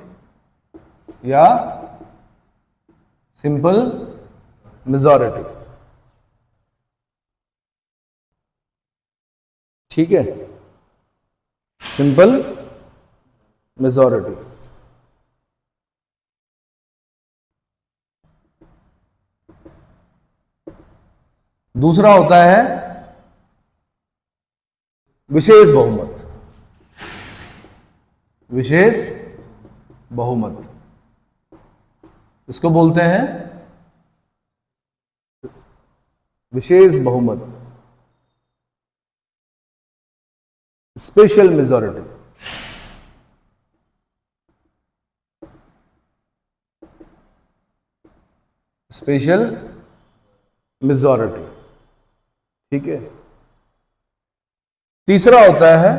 या सिंपल मेजॉरिटी। ठीक है, सिंपल मेजॉरिटी। दूसरा होता है विशेष बहुमत। विशेष बहुमत इसको बोलते हैं विशेष बहुमत, स्पेशल मेजॉरिटी। Special majority. ठीक है। तीसरा होता है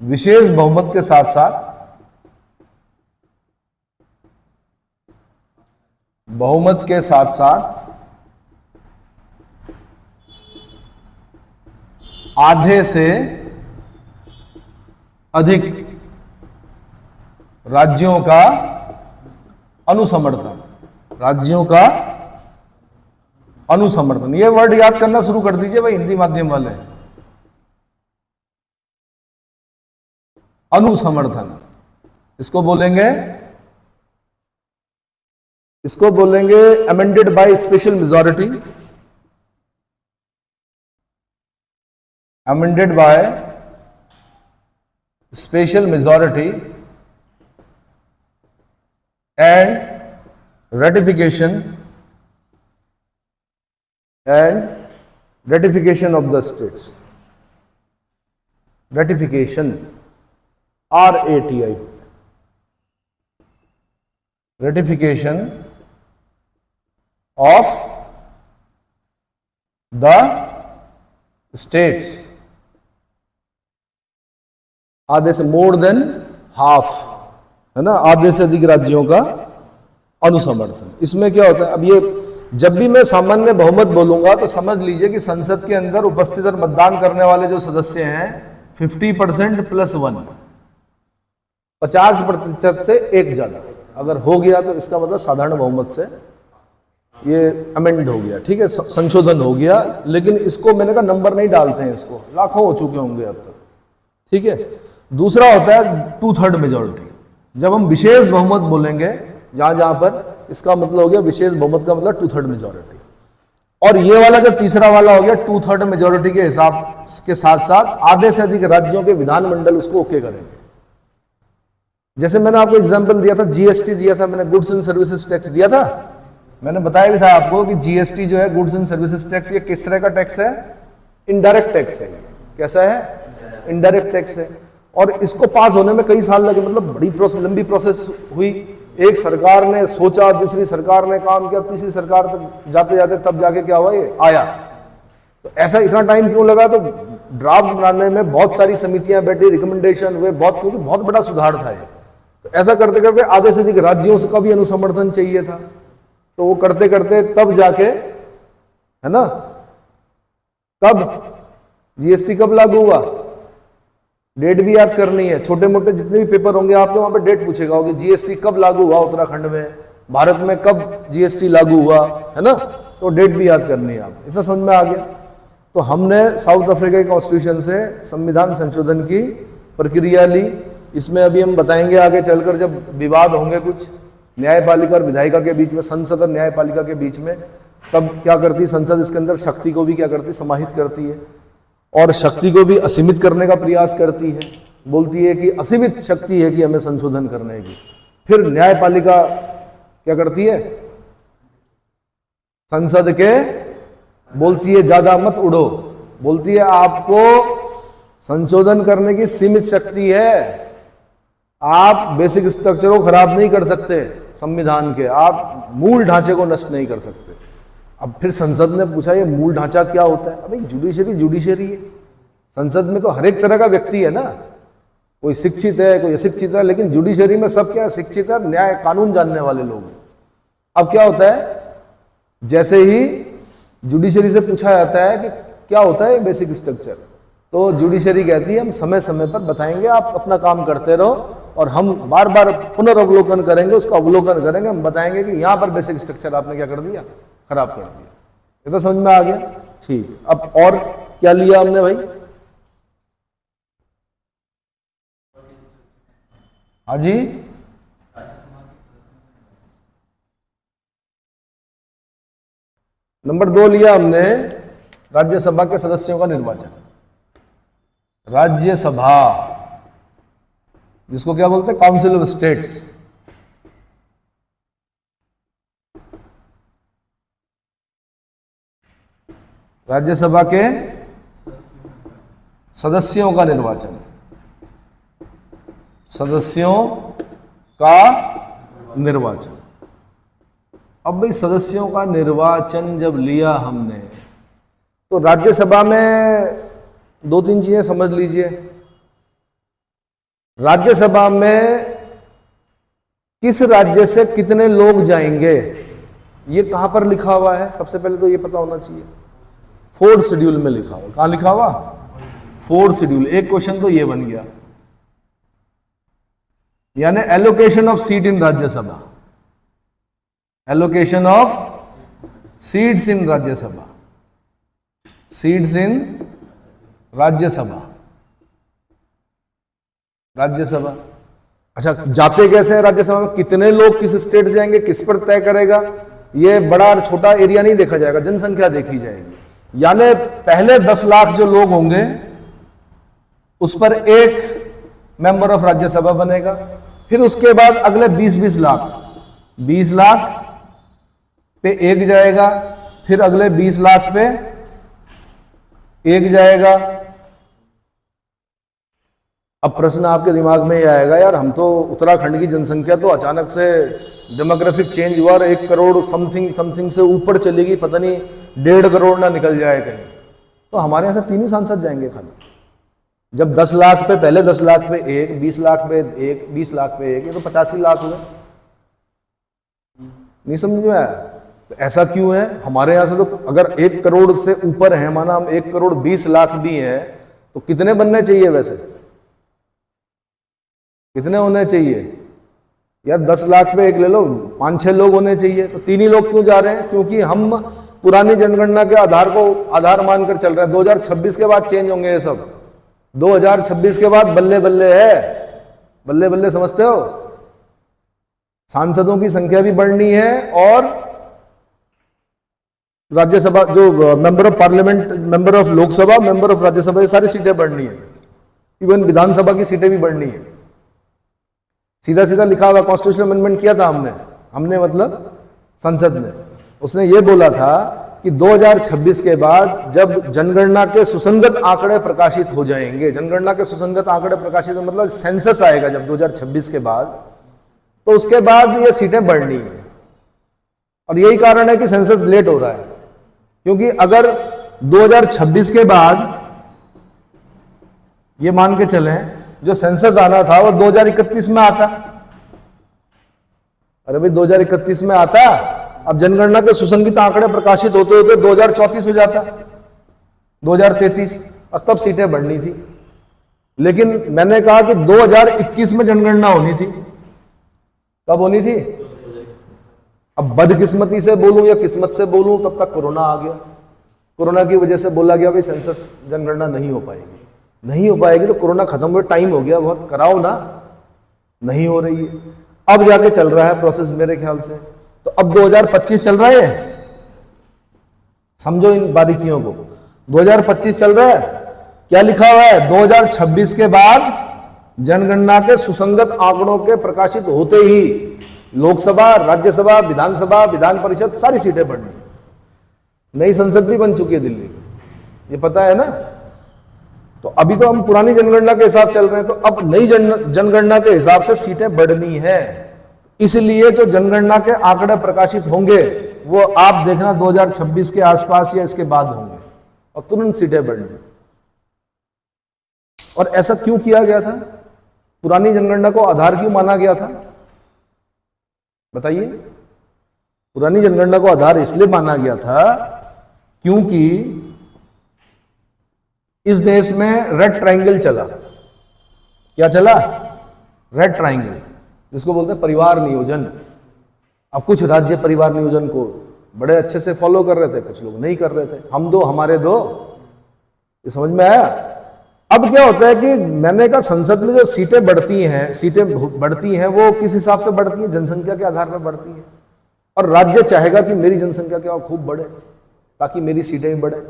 विशेष बहुमत के साथ साथ बहुमत के साथ साथ आधे से अधिक राज्यों का अनुसमर्थन। राज्यों का अनुसमर्थन, ये वर्ड याद करना शुरू कर दीजिए भाई हिंदी माध्यम वाले। अनुसमर्थन, इसको बोलेंगे amended by special majority. Amended by special majority and ratification of the states. Ratification, RATI, ratification of the states, आधे से मोर देन हाफ, है ना, आधे से अधिक राज्यों का अनुसमर्थन। इसमें क्या होता है, अब ये जब भी मैं सामान्य बहुमत बोलूंगा तो समझ लीजिए कि संसद के अंदर उपस्थित और मतदान करने वाले जो सदस्य हैं 50% प्लस 1, 50% से एक ज्यादा अगर हो गया तो इसका मतलब साधारण बहुमत से ये अमेंड हो गया। ठीक है, संशोधन हो गया। लेकिन इसको मैंने कहा नंबर नहीं डालते हैं, इसको लाखों हो चुके होंगे अब तक। ठीक है। दूसरा होता है 2/3 मेजोरिटी। जब हम विशेष बहुमत बोलेंगे जहां पर, इसका मतलब हो गया विशेष बहुमत का मतलब 2/3 मेजोरिटी। और ये वाला जो तीसरा वाला हो गया 2/3 मेजोरिटी के हिसाब के साथ साथ आधे से अधिक राज्यों के विधानमंडल उसको ओके करेंगे। जैसे मैंने आपको एग्जांपल दिया था, जीएसटी दिया था मैंने, गुड्स एंड सर्विसेज टैक्स दिया था। मैंने बताया भी था आपको कि जीएसटी जो है, गुड्स एंड सर्विसेज टैक्स, ये किस तरह का टैक्स है? इनडायरेक्ट टैक्स है। कैसा है? इनडायरेक्ट टैक्स है। और इसको पास होने में कई साल लगे, मतलब बड़ी लंबी प्रोसेस हुई। एक सरकार ने सोचा, दूसरी सरकार ने काम किया, तीसरी सरकार तक जाते जाते तब जाके क्या हुआ, ये आया। तो ऐसा इतना टाइम क्यों लगा? तो ड्राफ्ट बनाने में बहुत सारी समितियां बैठी, रिकमेंडेशन हुए बहुत, क्योंकि बहुत बड़ा सुधार था ये। तो ऐसा करते करते आधे से अधिक राज्यों से का भी अनुसमर्थन चाहिए था। तो वो करते करते तब जाके, है ना, कब जीएसटी कब लागू हुआ? डेट भी याद करनी है। छोटे मोटे जितने भी पेपर होंगे आपके, वहां पे डेट पूछेगा होगा जीएसटी कब लागू हुआ उत्तराखंड में, भारत में कब जीएसटी लागू हुआ, है ना, तो डेट भी याद करनी है। आप इतना समझ में आ गया। तो हमने साउथ अफ्रीका के कॉन्स्टिट्यूशन से संविधान संशोधन की प्रक्रिया ली। इसमें अभी हम बताएंगे आगे चलकर, जब विवाद होंगे कुछ न्यायपालिका और विधायिका के बीच में, संसद और न्यायपालिका के बीच में, तब क्या करती संसद, इसके अंदर शक्ति को भी क्या करती, समाहित करती है। और शक्ति को भी असीमित करने का प्रयास करती है, बोलती है कि असीमित शक्ति है कि हमें संशोधन करने की। फिर न्यायपालिका क्या करती है, संसद के बोलती है ज्यादा मत उड़ो, बोलती है आपको संशोधन करने की सीमित शक्ति है, आप बेसिक स्ट्रक्चर को खराब नहीं कर सकते संविधान के, आप मूल ढांचे को नष्ट नहीं कर सकते। अब फिर संसद ने पूछा ये मूल ढांचा क्या होता है? अभी जुडिशरी है, संसद में तो हर एक तरह का व्यक्ति है ना, कोई शिक्षित है कोई अशिक्षित है, लेकिन जुडिशरी में सब क्या शिक्षित है, न्याय कानून जानने वाले लोग हैं। अब क्या होता है, जैसे ही जुडिशरी से पूछा जाता है कि क्या होता है बेसिक स्ट्रक्चर, तो जुडिशरी कहती है हम समय समय पर बताएंगे, आप अपना काम करते रहो और हम बार बार पुनर्वलोकन करेंगे, उसका अवलोकन करेंगे, हम बताएंगे कि यहां पर बेसिक स्ट्रक्चर आपने क्या कर दिया, खराब कर दिया। ये तो समझ में आ गया, ठीक। अब और क्या लिया हमने भाई? हाँ जी, नंबर 2 लिया हमने राज्यसभा के सदस्यों का निर्वाचन। राज्यसभा जिसको क्या बोलते हैं, काउंसिल ऑफ स्टेट्स। राज्यसभा के सदस्यों का निर्वाचन, सदस्यों का निर्वाचन। अब भाई सदस्यों का निर्वाचन जब लिया हमने, तो राज्यसभा में 2-3 चीजें समझ लीजिए। राज्यसभा में किस राज्य से कितने लोग जाएंगे, ये कहां पर लिखा हुआ है? सबसे पहले तो ये पता होना चाहिए, 4th शेड्यूल में लिखा हुआ। कहां लिखा हुआ? 4th schedule. एक क्वेश्चन तो ये बन गया, यानी allocation of seat in Rajya Sabha, allocation of seats in Rajya Sabha, seats in Rajya Sabha, Rajya Sabha. अच्छा, जाते कैसे हैं राज्यसभा में, कितने लोग किस स्टेट जाएंगे, किस पर तय करेगा? ये बड़ा और छोटा एरिया नहीं देखा जाएगा, जनसंख्या देखी जाएगी। यानी पहले 10 लाख जो लोग होंगे उस पर एक मेंबर ऑफ राज्यसभा बनेगा, फिर उसके बाद अगले 20 लाख पे एक जाएगा, फिर अगले 20 लाख पे एक जाएगा। अब प्रश्न आपके दिमाग में ये आएगा, यार हम तो उत्तराखंड की जनसंख्या तो अचानक से डेमोग्राफिक चेंज हुआ और 1 करोड़ समथिंग से ऊपर चलेगी, पता नहीं 1.5 करोड़ ना निकल जाए कहीं, तो हमारे यहां से 3 ही सांसद जाएंगे खाली। जब 10 लाख पे, पहले 10 लाख पे एक, 20 लाख पे एक, 20 लाख पे एक, ये तो 85 लाख हुए। नहीं समझ में आया? तो ऐसा क्यों है? हमारे यहां से तो अगर 1 करोड़ से ऊपर है, माना हम 1 करोड़ 20 लाख भी हैं, तो कितने बनने चाहिए वैसे, कितने होने चाहिए यार? 10 लाख पे एक ले लो, 5-6 लोग होने चाहिए, तो 3 ही लोग क्यों जा रहे हैं? क्योंकि हम पुरानी जनगणना के आधार को आधार मानकर चल रहे हैं। 2026 के बाद चेंज होंगे ये सब, 2026 के बाद बल्ले बल्ले है, बल्ले बल्ले समझते हो? सांसदों की संख्या भी बढ़नी है और राज्यसभा जो member of parliament, member of Lok Sabha, member of Rajya Sabha, ये सारी सीटें बढ़नी है, इवन विधानसभा की सीटें भी बढ़नी है। सीधा सीधा लिखा हुआ, कॉन्स्टिट्यूशनल अमेंडमेंट किया था हमने मतलब संसद में, उसने ये बोला था कि 2026 के बाद जब जनगणना के सुसंगत आंकड़े प्रकाशित हो जाएंगे, जनगणना के सुसंगत आंकड़े प्रकाशित मतलब सेंसस आएगा जब 2026 के बाद, तो उसके बाद ये सीटें बढ़नी है। और यही कारण है कि सेंसस लेट हो रहा है, क्योंकि अगर 2026 के बाद ये मान के चलें जो सेंसस आना था वो 2031 में आता, अरे भाई 2031 में आता, अब जनगणना के सुसंगत आंकड़े प्रकाशित होते होते 2034 हो जाता, 2033, और तब सीटें बढ़नी थी। लेकिन मैंने कहा कि 2021 में जनगणना होनी थी। कब होनी थी? अब बदकिस्मती से बोलूं या किस्मत से बोलूं, तब तक कोरोना आ गया। कोरोना की वजह से बोला गया भाई सेंसस जनगणना नहीं हो पाएगी, नहीं हो पाएगी, तो कोरोना खत्म हुए टाइम हो गया बहुत, कराओ ना, नहीं हो रही है। अब जाके चल रहा है प्रोसेस मेरे ख्याल से, तो अब 2025 चल रहा है, समझो इन बारीकियों को, 2025 चल रहा है, क्या लिखा हुआ है? 2026 के बाद जनगणना के सुसंगत आंकड़ों के प्रकाशित होते ही लोकसभा, राज्यसभा, विधानसभा, विधान परिषद सारी सीटें बढ़नी। नई संसद भी बन चुकी है दिल्ली में, ये पता है ना। तो अभी तो हम पुरानी जनगणना के हिसाब चल रहे हैं, तो अब नई जनगणना के हिसाब से सीटें बढ़नी है। इसलिए जो जनगणना के आंकड़े प्रकाशित होंगे वो आप देखना 2026 के आसपास या इसके बाद होंगे और तुरंत सीटें बढ़नी। और ऐसा क्यों किया गया था? पुरानी जनगणना को आधार क्यों माना गया था? बताइए। पुरानी जनगणना को आधार इसलिए माना गया था क्योंकि इस देश में रेड ट्रायंगल चला। क्या चला? रेड ट्रायंगल, जिसको बोलते हैं परिवार नियोजन। अब कुछ राज्य परिवार नियोजन को बड़े अच्छे से फॉलो कर रहे थे, कुछ लोग नहीं कर रहे थे। हम दो हमारे दो, ये समझ में आया? अब क्या होता है कि मैंने कहा संसद में जो सीटें बढ़ती हैं वो किस हिसाब से बढ़ती हैं? जनसंख्या के आधार पर बढ़ती हैं। और राज्य चाहेगा कि मेरी जनसंख्या क्या खूब बढ़े ताकि मेरी सीटें भी बढ़े।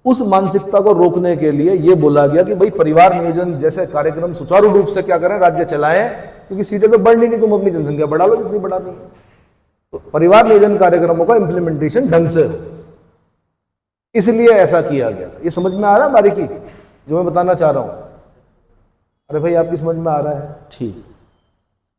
उस मानसिकता को रोकने के लिए यह बोला गया कि भाई परिवार नियोजन जैसे कार्यक्रम सुचारू रूप से क्या करें, राज्य चलाएं, क्योंकि सीटें तो बढ़नी नहीं, तुम अपनी जनसंख्या बढ़ा लो जितनी बढ़ानी है। तो परिवार नियोजन कार्यक्रमों का इंप्लीमेंटेशन ढंग से हो, इसलिए ऐसा किया गया। ये समझ में आ रहा है बारीकी जो मैं बताना चाह रहा हूं? अरे भाई आपकी समझ में आ रहा है? ठीक।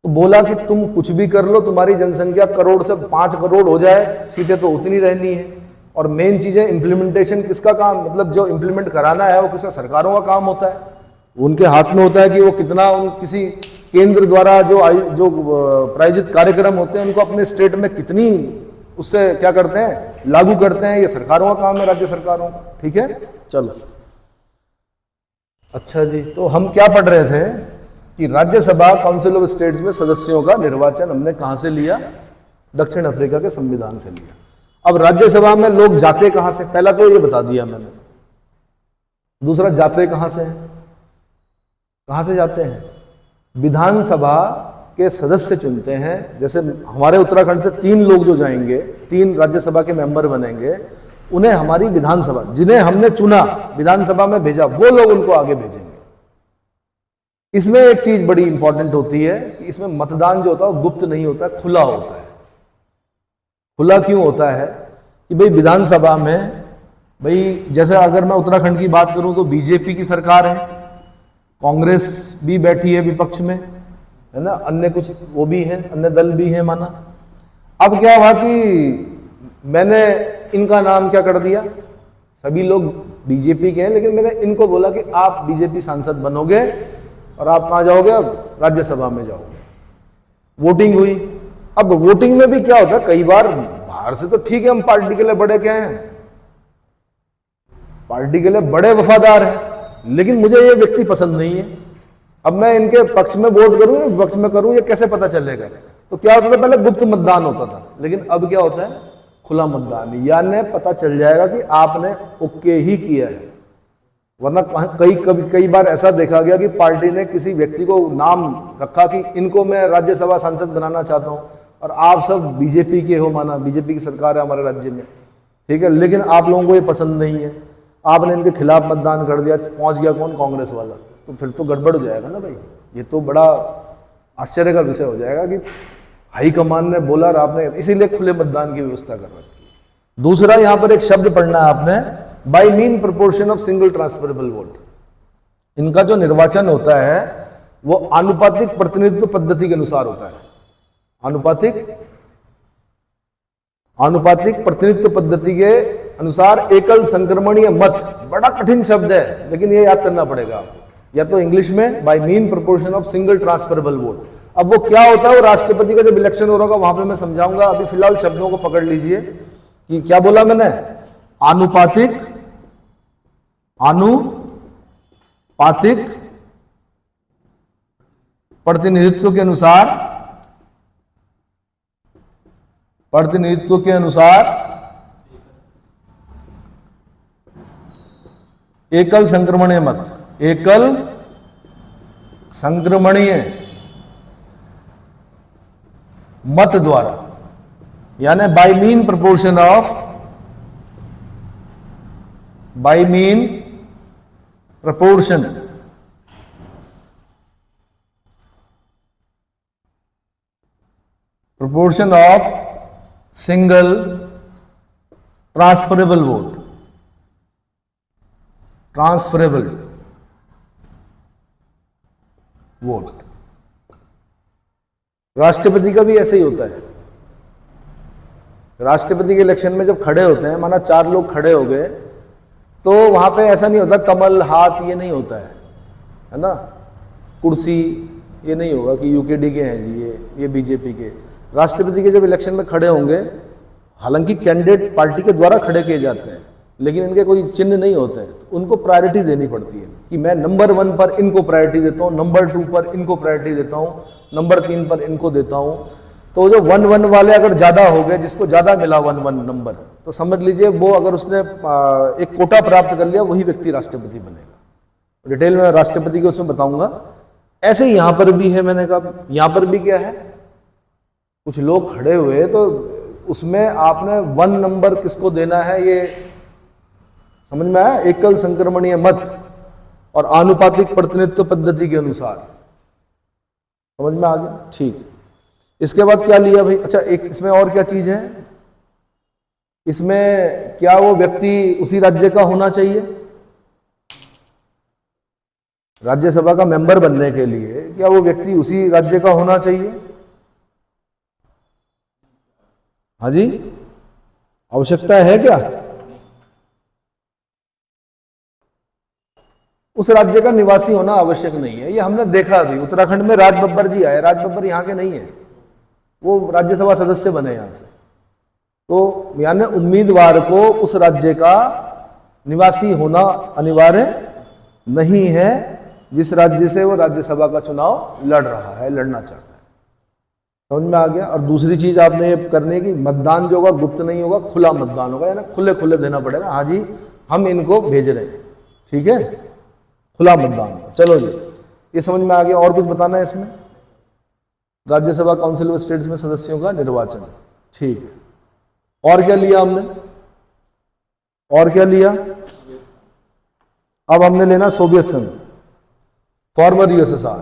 तो बोला कि तुम कुछ भी कर लो, तुम्हारी जनसंख्या करोड़ से 5 करोड़ हो जाए, सीटें तो उतनी रहनी है। और मेन चीज है इम्प्लीमेंटेशन। किसका काम? मतलब जो इम्प्लीमेंट कराना है वो किसी सरकारों का काम होता है, उनके हाथ में होता है कि वो कितना किसी केंद्र द्वारा जो प्रायोजित कार्यक्रम होते हैं उनको अपने स्टेट में कितनी उससे क्या करते हैं, लागू करते हैं। ये सरकारों का काम है, राज्य सरकारों का। ठीक है, चलो। अच्छा जी, तो हम क्या पढ़ रहे थे कि राज्यसभा काउंसिल ऑफ स्टेट्स में सदस्यों का निर्वाचन हमने कहां से लिया? दक्षिण अफ्रीका के संविधान से लिया। अब राज्यसभा में लोग जाते कहां से? पहला तो ये बता दिया मैंने। दूसरा, जाते कहां से हैं? कहां से जाते हैं? विधानसभा के सदस्य चुनते हैं। जैसे हमारे उत्तराखंड से 3 लोग जो जाएंगे, 3 राज्यसभा के मेंबर बनेंगे, उन्हें हमारी विधानसभा, जिन्हें हमने चुना, विधानसभा में भेजा, वो लोग उनको आगे भेजेंगे। इसमें एक चीज बड़ी इंपॉर्टेंट होती है कि इसमें मतदान जो होता है वो गुप्त नहीं होता, खुला होता है। खुला क्यों होता है? कि भाई विधानसभा में, भाई जैसे अगर मैं उत्तराखंड की बात करूं तो बीजेपी की सरकार है, कांग्रेस भी बैठी है विपक्ष में, है ना, अन्य कुछ वो भी है, अन्य दल भी है माना। अब क्या हुआ कि मैंने इनका नाम क्या कर दिया? सभी लोग बीजेपी के हैं, लेकिन मैंने इनको बोला कि आप बीजेपी सांसद बनोगे और आप कहां जाओगे? अब राज्यसभा में जाओगे। वोटिंग हुई। अब वोटिंग में भी क्या होता है, कई बार बाहर से तो ठीक है, हम पार्टी के लिए बड़े क्या हैं, पार्टी के लिए बड़े वफादार हैं, लेकिन मुझे ये व्यक्ति पसंद नहीं है। अब मैं इनके पक्ष में वोट करूं या विपक्ष में करूं, ये कैसे पता चलेगा? तो क्या होता था, पहले गुप्त मतदान होता था, लेकिन अब क्या होता है, खुला मतदान। यानी पता चल जाएगा कि आपने ओके ही किया है। वरना कई बार ऐसा देखा गया कि पार्टी ने किसी व्यक्ति को नाम रखा कि इनको मैं राज्यसभा सांसद बनाना चाहता हूं, और आप सब बीजेपी के हो, माना बीजेपी की सरकार है हमारे राज्य में, ठीक है, लेकिन आप लोगों को ये पसंद नहीं है, आपने इनके खिलाफ मतदान कर दिया, पहुंच गया कौन? कांग्रेस वाला। तो फिर तो गड़बड़ हो जाएगा ना भाई। ये तो बड़ा आश्चर्य का विषय हो जाएगा कि हाईकमान ने बोला और आपने, इसीलिए खुले मतदान की व्यवस्था कर रखी है। दूसरा, यहां पर एक शब्द पढ़ना है आपने, by mean proportion of single transferable vote. इनका जो निर्वाचन होता है वो आनुपातिक प्रतिनिधित्व पद्धति के अनुसार होता है। आनुपातिक प्रतिनिधित्व पद्धति के अनुसार एकल संक्रमणीय मत। बड़ा कठिन शब्द है, लेकिन ये याद करना पड़ेगा आपको। या तो इंग्लिश में by mean proportion of single transferable vote. अब वो क्या होता है, वो राष्ट्रपति का जब इलेक्शन हो रहा होगा वहां पे मैं समझाऊंगा। अभी फिलहाल शब्दों को पकड़ लीजिए कि क्या बोला मैंने, आनुपातिक प्रतिनिधित्व के अनुसार एकल संक्रमणीय मत द्वारा, यानी by mean proportion, proportion of single transferable vote, transferable vote। राष्ट्रपति का भी ऐसे ही होता है। राष्ट्रपति के इलेक्शन में जब खड़े होते हैं, माना 4 लोग खड़े हो गए, तो वहां पे ऐसा नहीं होता कमल हाथ, ये नहीं होता है ना, कुर्सी, ये नहीं होगा कि यूकेडी के हैं जी, ये बीजेपी के। राष्ट्रपति के जब इलेक्शन में खड़े होंगे, हालांकि कैंडिडेट पार्टी के द्वारा खड़े किए जाते हैं, लेकिन इनके कोई चिन्ह नहीं होते हैं, तो उनको प्रायोरिटी देनी पड़ती है कि मैं नंबर 1 पर इनको प्रायोरिटी देता हूँ, नंबर 2 पर इनको प्रायोरिटी देता हूँ, नंबर 3 पर इनको देता हूँ। तो जो 1-1 वाले अगर ज्यादा हो गए, जिसको ज्यादा मिला 1-1 नंबर, तो समझ लीजिए वो अगर उसने एक कोटा प्राप्त कर लिया, वही व्यक्ति राष्ट्रपति बनेगा। डिटेल में राष्ट्रपति के उसमें बताऊंगा। ऐसे ही यहां पर भी है, मैंने कहा यहां पर भी क्या है, कुछ लोग खड़े हुए, तो उसमें आपने 1 नंबर किसको देना है, ये समझ में आया? एकल संक्रमणीय मत और आनुपातिक प्रतिनिधित्व पद्धति के अनुसार, समझ में आ गया? ठीक। इसके बाद क्या लिया भाई? अच्छा, एक इसमें और क्या चीज है, इसमें क्या वो व्यक्ति उसी राज्य का होना चाहिए? राज्यसभा का मेंबर बनने के लिए क्या वो व्यक्ति उसी राज्य का होना चाहिए? हाँ जी, आवश्यकता है क्या? उस राज्य का निवासी होना आवश्यक नहीं है। ये हमने देखा भी, उत्तराखंड में राज बब्बर जी आए, राज बब्बर यहाँ के नहीं है, वो राज्यसभा सदस्य बने यहाँ से। तो यानी उम्मीदवार को उस राज्य का निवासी होना अनिवार्य नहीं है, जिस राज्य से वो राज्यसभा का चुनाव लड़ रहा है, लड़ना चाहता है। समझ में आ गया? और दूसरी चीज आपने ये करनी है कि मतदान जो होगा गुप्त नहीं होगा, खुला मतदान होगा, यानी खुले खुले देना पड़ेगा। हाँ जी, हम इनको भेज रहे हैं, ठीक है, खुला मतदान होगा। चलो जी, ये समझ में आ गया। और कुछ बताना है इसमें? राज्यसभा काउंसिल ऑफ स्टेट्स में सदस्यों का निर्वाचन, ठीक है। और क्या लिया हमने? और क्या लिया? अब हमने लेना सोवियत संघ, फॉर्मर यूएसएसआर,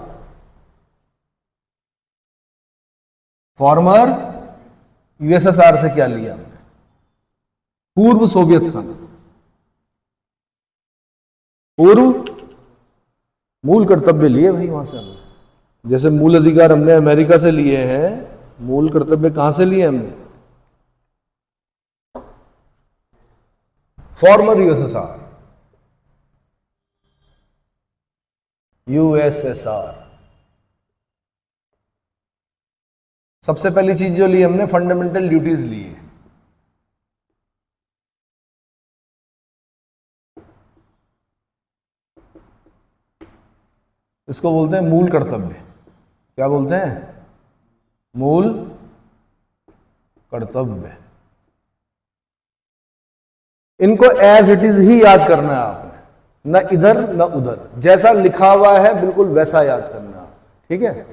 फॉर्मर यूएसएसआर से क्या लिया हमने? पूर्व सोवियत संघ, पूर्व मूल कर्तव्य लिए भाई वहां से हमने। जैसे मूल अधिकार हमने अमेरिका से लिए हैं, मूल कर्तव्य कहां से लिए हमने? Farmer USSR, USSR. सबसे पहली चीज जो ली हमने, फंडामेंटल ड्यूटीज ली है। इसको बोलते हैं मूल कर्तव्य। क्या बोलते हैं? मूल कर्तव्य। इनको एज इट इज ही याद करना है आपने, न इधर न उधर, जैसा लिखा हुआ है बिल्कुल वैसा याद करना है, ठीक है?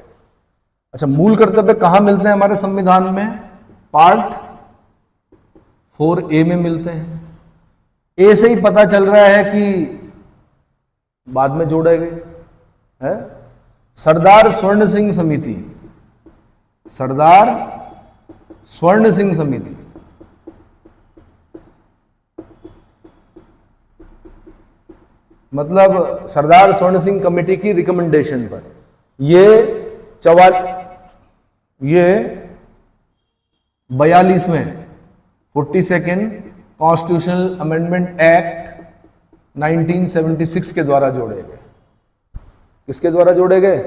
अच्छा, मूल कर्तव्य कहां मिलते हैं हमारे संविधान में? पार्ट 4A में मिलते हैं। ए से ही पता चल रहा है कि बाद में जोड़े गए है। सरदार स्वर्ण सिंह समिति, सरदार स्वर्ण सिंह समिति, मतलब सरदार स्वर्ण सिंह कमेटी की रिकमेंडेशन पर ये 42वें 42nd कॉन्स्टिट्यूशनल अमेंडमेंट एक्ट 1976 के द्वारा जोड़े गए। किसके द्वारा जोड़े गए?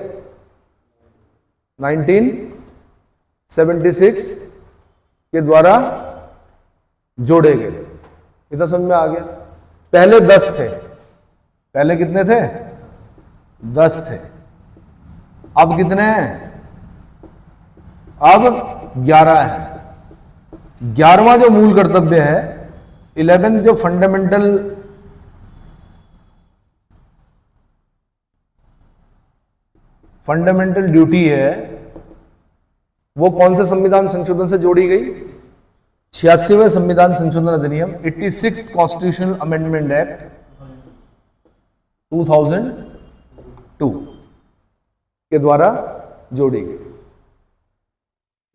1976 के द्वारा जोड़े गए। इतना समझ में आ गया? पहले 10 थे। पहले कितने थे? 10 थे। अब कितने हैं? अब 11 है। 11वां जो मूल कर्तव्य है, 11 जो फंडामेंटल ड्यूटी है, वो कौन से संविधान संशोधन से जोड़ी गई? 86वें संविधान संशोधन अधिनियम, 86 कॉन्स्टिट्यूशनल अमेंडमेंट एक्ट 2002 के द्वारा जोड़ी गई।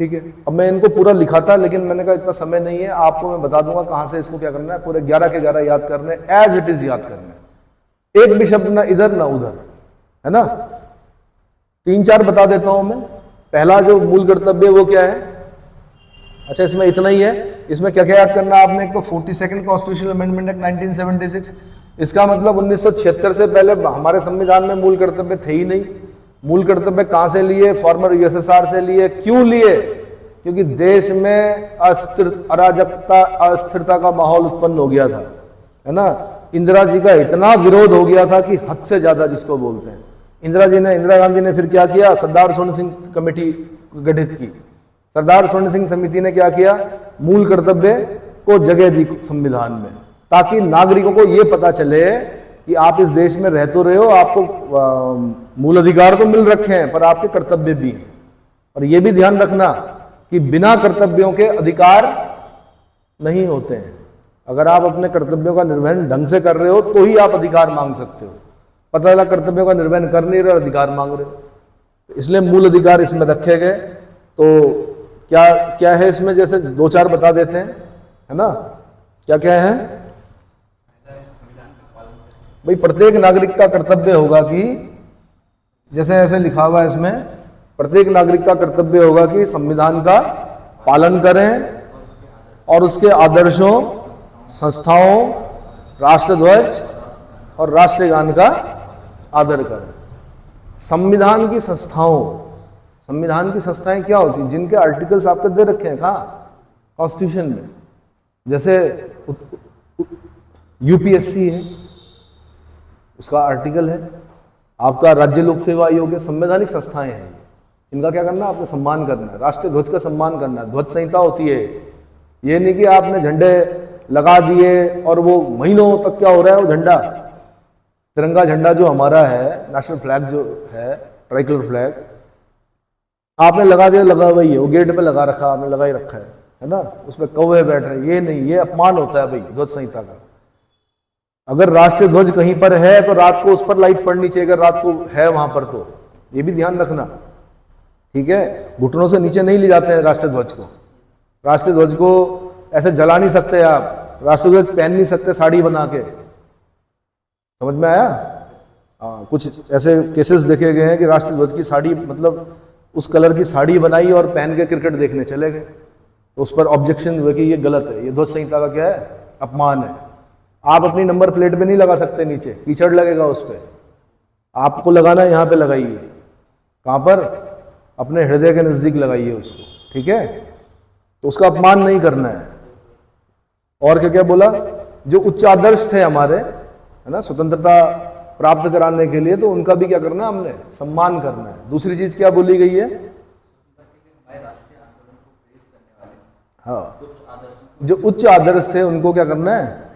ठीक है, अब मैं इनको पूरा लिखा था लेकिन मैंने कहा इतना समय नहीं है, आपको मैं बता दूंगा कहां से इसको क्या करना है। पूरे 11 के 11 याद करने, एज इट इज याद करने, एक भी शब्द ना इधर ना उधर, है ना। 3-4 बता देता हूं मैं। पहला जो मूल कर्तव्य वो क्या है? अच्छा, इसमें इतना ही है। इसमें क्या क्या याद करना है आपने? एक तो 42nd कॉन्स्टिट्यूशनल अमेंडमेंट एक्ट 1976, इसका मतलब 1976 से पहले हमारे संविधान में मूल कर्तव्य थे ही नहीं। मूल कर्तव्य कहां से लिए? फॉर्मर यूएसएसआर से लिए। क्यों लिए? क्योंकि देश में अराजकता, अस्थिरता का माहौल उत्पन्न हो गया था, है ना। इंदिरा जी का इतना विरोध हो गया था कि हद से ज्यादा, जिसको बोलते हैं। इंदिरा गांधी ने फिर क्या किया? सरदार स्वर्ण सिंह कमेटी गठित की। सरदार स्वर्ण सिंह समिति ने क्या किया? मूल कर्तव्य को जगह दी संविधान में, ताकि नागरिकों को यह पता चले कि आप इस देश में रह तो रहे हो, आपको मूल अधिकार तो मिल रखे हैं, पर आपके कर्तव्य भी हैं। और यह भी ध्यान रखना कि बिना कर्तव्यों के अधिकार नहीं होते हैं। अगर आप अपने कर्तव्यों का निर्वहन ढंग से कर रहे हो तो ही आप अधिकार मांग सकते हो। पता चला कर्तव्यों का निर्वहन कर नहीं रहे और अधिकार मांग रहे हो, तो इसलिए मूल अधिकार इसमें रखे गए। तो क्या क्या है इसमें? जैसे 2-4 बता देते हैं, है ना। क्या क्या है भाई? प्रत्येक नागरिक का कर्तव्य होगा कि, जैसे ऐसे लिखा हुआ है इसमें, प्रत्येक नागरिक का कर्तव्य होगा कि संविधान का पालन करें और उसके आदर्शों, संस्थाओं, राष्ट्रध्वज और राष्ट्रीय गान का आदर करें। संविधान की संस्थाएं क्या होती हैं? जिनके आर्टिकल्स आपके दे रखे हैं कहाँ? कॉन्स्टिट्यूशन में। जैसे यूपीएससी है, उसका आर्टिकल है। आपका राज्य लोक सेवा आयोग है। संवैधानिक संस्थाएं हैं, इनका क्या करना है? आपने सम्मान करना है। राष्ट्रीय ध्वज का सम्मान करना है। ध्वज संहिता होती है। ये नहीं कि आपने झंडे लगा दिए और वो महीनों तक क्या हो रहा है, वो झंडा, तिरंगा झंडा जो हमारा है, नेशनल फ्लैग जो है, ट्राइकलर फ्लैग, आपने लगा दिया, लगा वही है, वो गेट पे लगा रखा, आपने लगा ही रखा है ना, उस पर कौवे बैठ रहे। ये नहीं, ये अपमान होता है भाई ध्वज संहिता का। अगर राष्ट्रीय ध्वज कहीं पर है तो रात को उस पर लाइट पड़नी चाहिए, अगर रात को है वहां पर तो। ये भी ध्यान रखना, ठीक है। घुटनों से नीचे नहीं ले जाते हैं राष्ट्रीय ध्वज को। राष्ट्रीय ध्वज को ऐसे जला नहीं सकते आप, राष्ट्रीय ध्वज पहन नहीं सकते साड़ी बना के। समझ में आया? कुछ ऐसे केसेस देखे गए हैं कि राष्ट्रीय ध्वज की साड़ी, मतलब उस कलर की साड़ी बनाई और पहन के क्रिकेट देखने चले गए, तो उस पर ऑब्जेक्शन हुए कि ये गलत है, ये ध्वज संहिता का क्या है? अपमान है। आप अपनी नंबर प्लेट पे नहीं लगा सकते, नीचे कीचड़ लगेगा उस पर। आपको लगाना है यहाँ पे लगाइए। कहाँ पर? अपने हृदय के नजदीक लगाइए उसको, ठीक है। तो उसका अपमान नहीं करना है। और क्या क्या बोला? जो उच्च आदर्श थे हमारे, है ना, स्वतंत्रता प्राप्त कराने के लिए, तो उनका भी क्या करना है? हमने सम्मान करना है। दूसरी चीज क्या बोली गई है? हाँ, जो उच्च आदर्श थे उनको क्या करना है?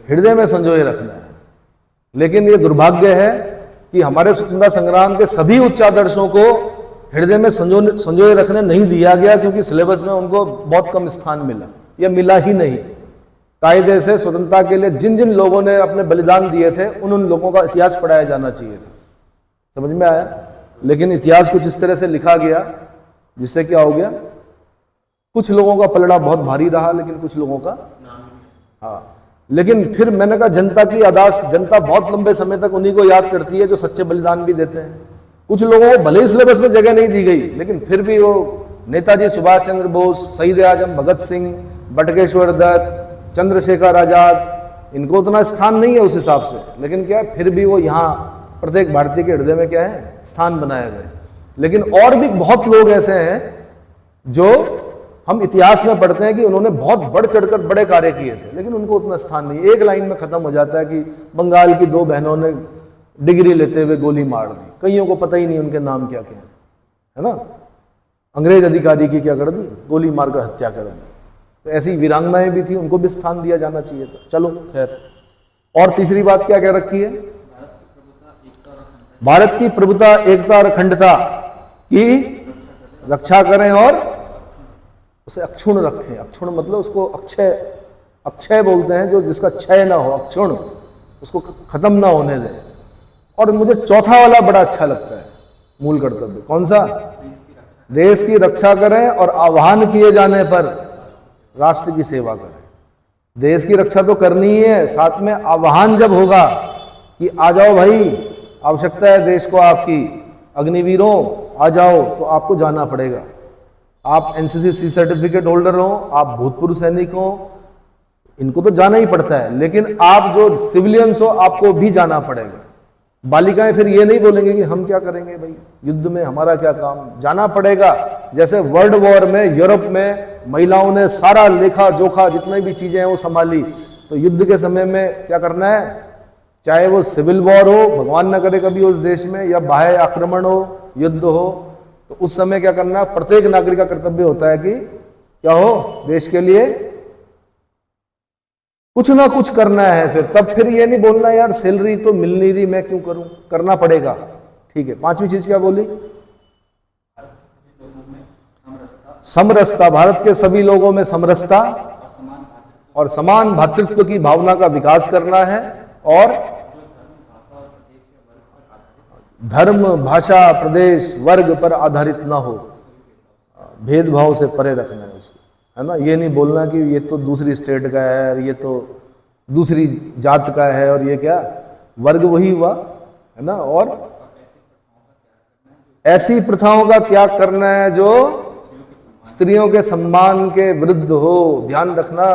हृदय में संजोए रखना है। लेकिन ये दुर्भाग्य है कि हमारे स्वतंत्रता संग्राम के सभी उच्च आदर्शों को हृदय में संजोए रखने नहीं दिया गया, क्योंकि सिलेबस में उनको बहुत कम स्थान मिला, या मिला ही नहीं। कायदे से स्वतंत्रता के लिए जिन जिन लोगों ने अपने बलिदान दिए थे, उन लोगों का इतिहास पढ़ाया जाना चाहिए था। समझ में आया? लेकिन इतिहास कुछ इस तरह से लिखा गया जिससे क्या हो गया? कुछ लोगों का पलड़ा बहुत भारी रहा, लेकिन कुछ लोगों का, हाँ। लेकिन फिर मैंने कहा, जनता की अदास, जनता बहुत लंबे समय तक उन्हीं को याद करती है जो सच्चे बलिदान भी देते हैं। कुछ लोगों को भले ही सिलेबस में जगह नहीं दी गई, लेकिन फिर भी वो नेताजी सुभाष चंद्र बोस, शहीद आजम भगत सिंह, बटुकेश्वर दत्त, चंद्रशेखर आजाद, इनको उतना स्थान नहीं है उस हिसाब से, लेकिन क्या है, फिर भी वो यहाँ प्रत्येक भारतीय के हृदय में क्या है? स्थान बनाए गए। लेकिन और भी बहुत लोग ऐसे हैं जो हम इतिहास में पढ़ते हैं कि उन्होंने बहुत बढ़ चढ़कर बड़े कार्य किए थे, लेकिन उनको उतना स्थान नहीं। एक लाइन में खत्म हो जाता है कि बंगाल की 2 बहनों ने डिग्री लेते हुए गोली मार दी, कईयों को पता ही नहीं उनके नाम क्या क्या है ना। अंग्रेज अधिकारी की क्या कर दी? गोली मारकर हत्या कर दी। तो ऐसी वीरांगनाएं भी थी, उनको भी स्थान दिया जाना चाहिए था। चलो खैर। और तीसरी बात क्या क्या रखी है? भारत की प्रभुता, एकता और अखंडता की रक्षा करें और उसे अक्षुण्ण रखें। अक्षुण्ण मतलब उसको अक्षय, अक्षय बोलते हैं, जो जिसका क्षय ना हो, अक्षुण्ण, उसको खत्म ना होने दें। और मुझे चौथा वाला बड़ा अच्छा लगता है मूल कर्तव्य, कौन सा? देश की रक्षा करें और आह्वान किए जाने पर राष्ट्र की सेवा करें। देश की रक्षा तो करनी ही है, साथ में आह्वान जब होगा कि आ जाओ भाई, आवश्यकता है देश को आपकी, अग्निवीरों आ जाओ, तो आपको जाना पड़ेगा। आप एनसीसी सर्टिफिकेट होल्डर हो, आप भूतपूर्व सैनिक हो, इनको तो जाना ही पड़ता है, लेकिन आप जो सिविलियंस हो आपको भी जाना पड़ेगा। बालिकाएं फिर ये नहीं बोलेंगे कि हम क्या करेंगे भाई, युद्ध में हमारा क्या काम, जाना पड़ेगा। जैसे वर्ल्ड वॉर में यूरोप में महिलाओं ने सारा लेखा जोखा जितनी भी चीजें हैं वो संभाली, तो युद्ध के समय में क्या करना है, चाहे वो सिविल वॉर हो, भगवान न करे कभी उस देश में, या बाह्य आक्रमण हो, युद्ध हो, तो उस समय क्या करना है, प्रत्येक नागरिक का कर्तव्य होता है कि क्या हो, देश के लिए कुछ ना कुछ करना है। फिर ये नहीं बोलना यार सैलरी तो मिल नहीं रही, मैं क्यों करूं, करना पड़ेगा। ठीक है, पांचवी चीज क्या बोली? समरसता, भारत के सभी लोगों में समरसता और समान भातृत्व की भावना का विकास करना है, और धर्म, भाषा, प्रदेश, वर्ग पर आधारित ना हो, भेदभाव से परे रखना है उसको, है ना। ये नहीं बोलना कि ये तो दूसरी स्टेट का है, ये तो दूसरी जात का है, और ये क्या, वर्ग वही हुआ, है ना। और ऐसी प्रथाओं का त्याग करना है जो स्त्रियों के सम्मान के विरुद्ध हो। ध्यान रखना,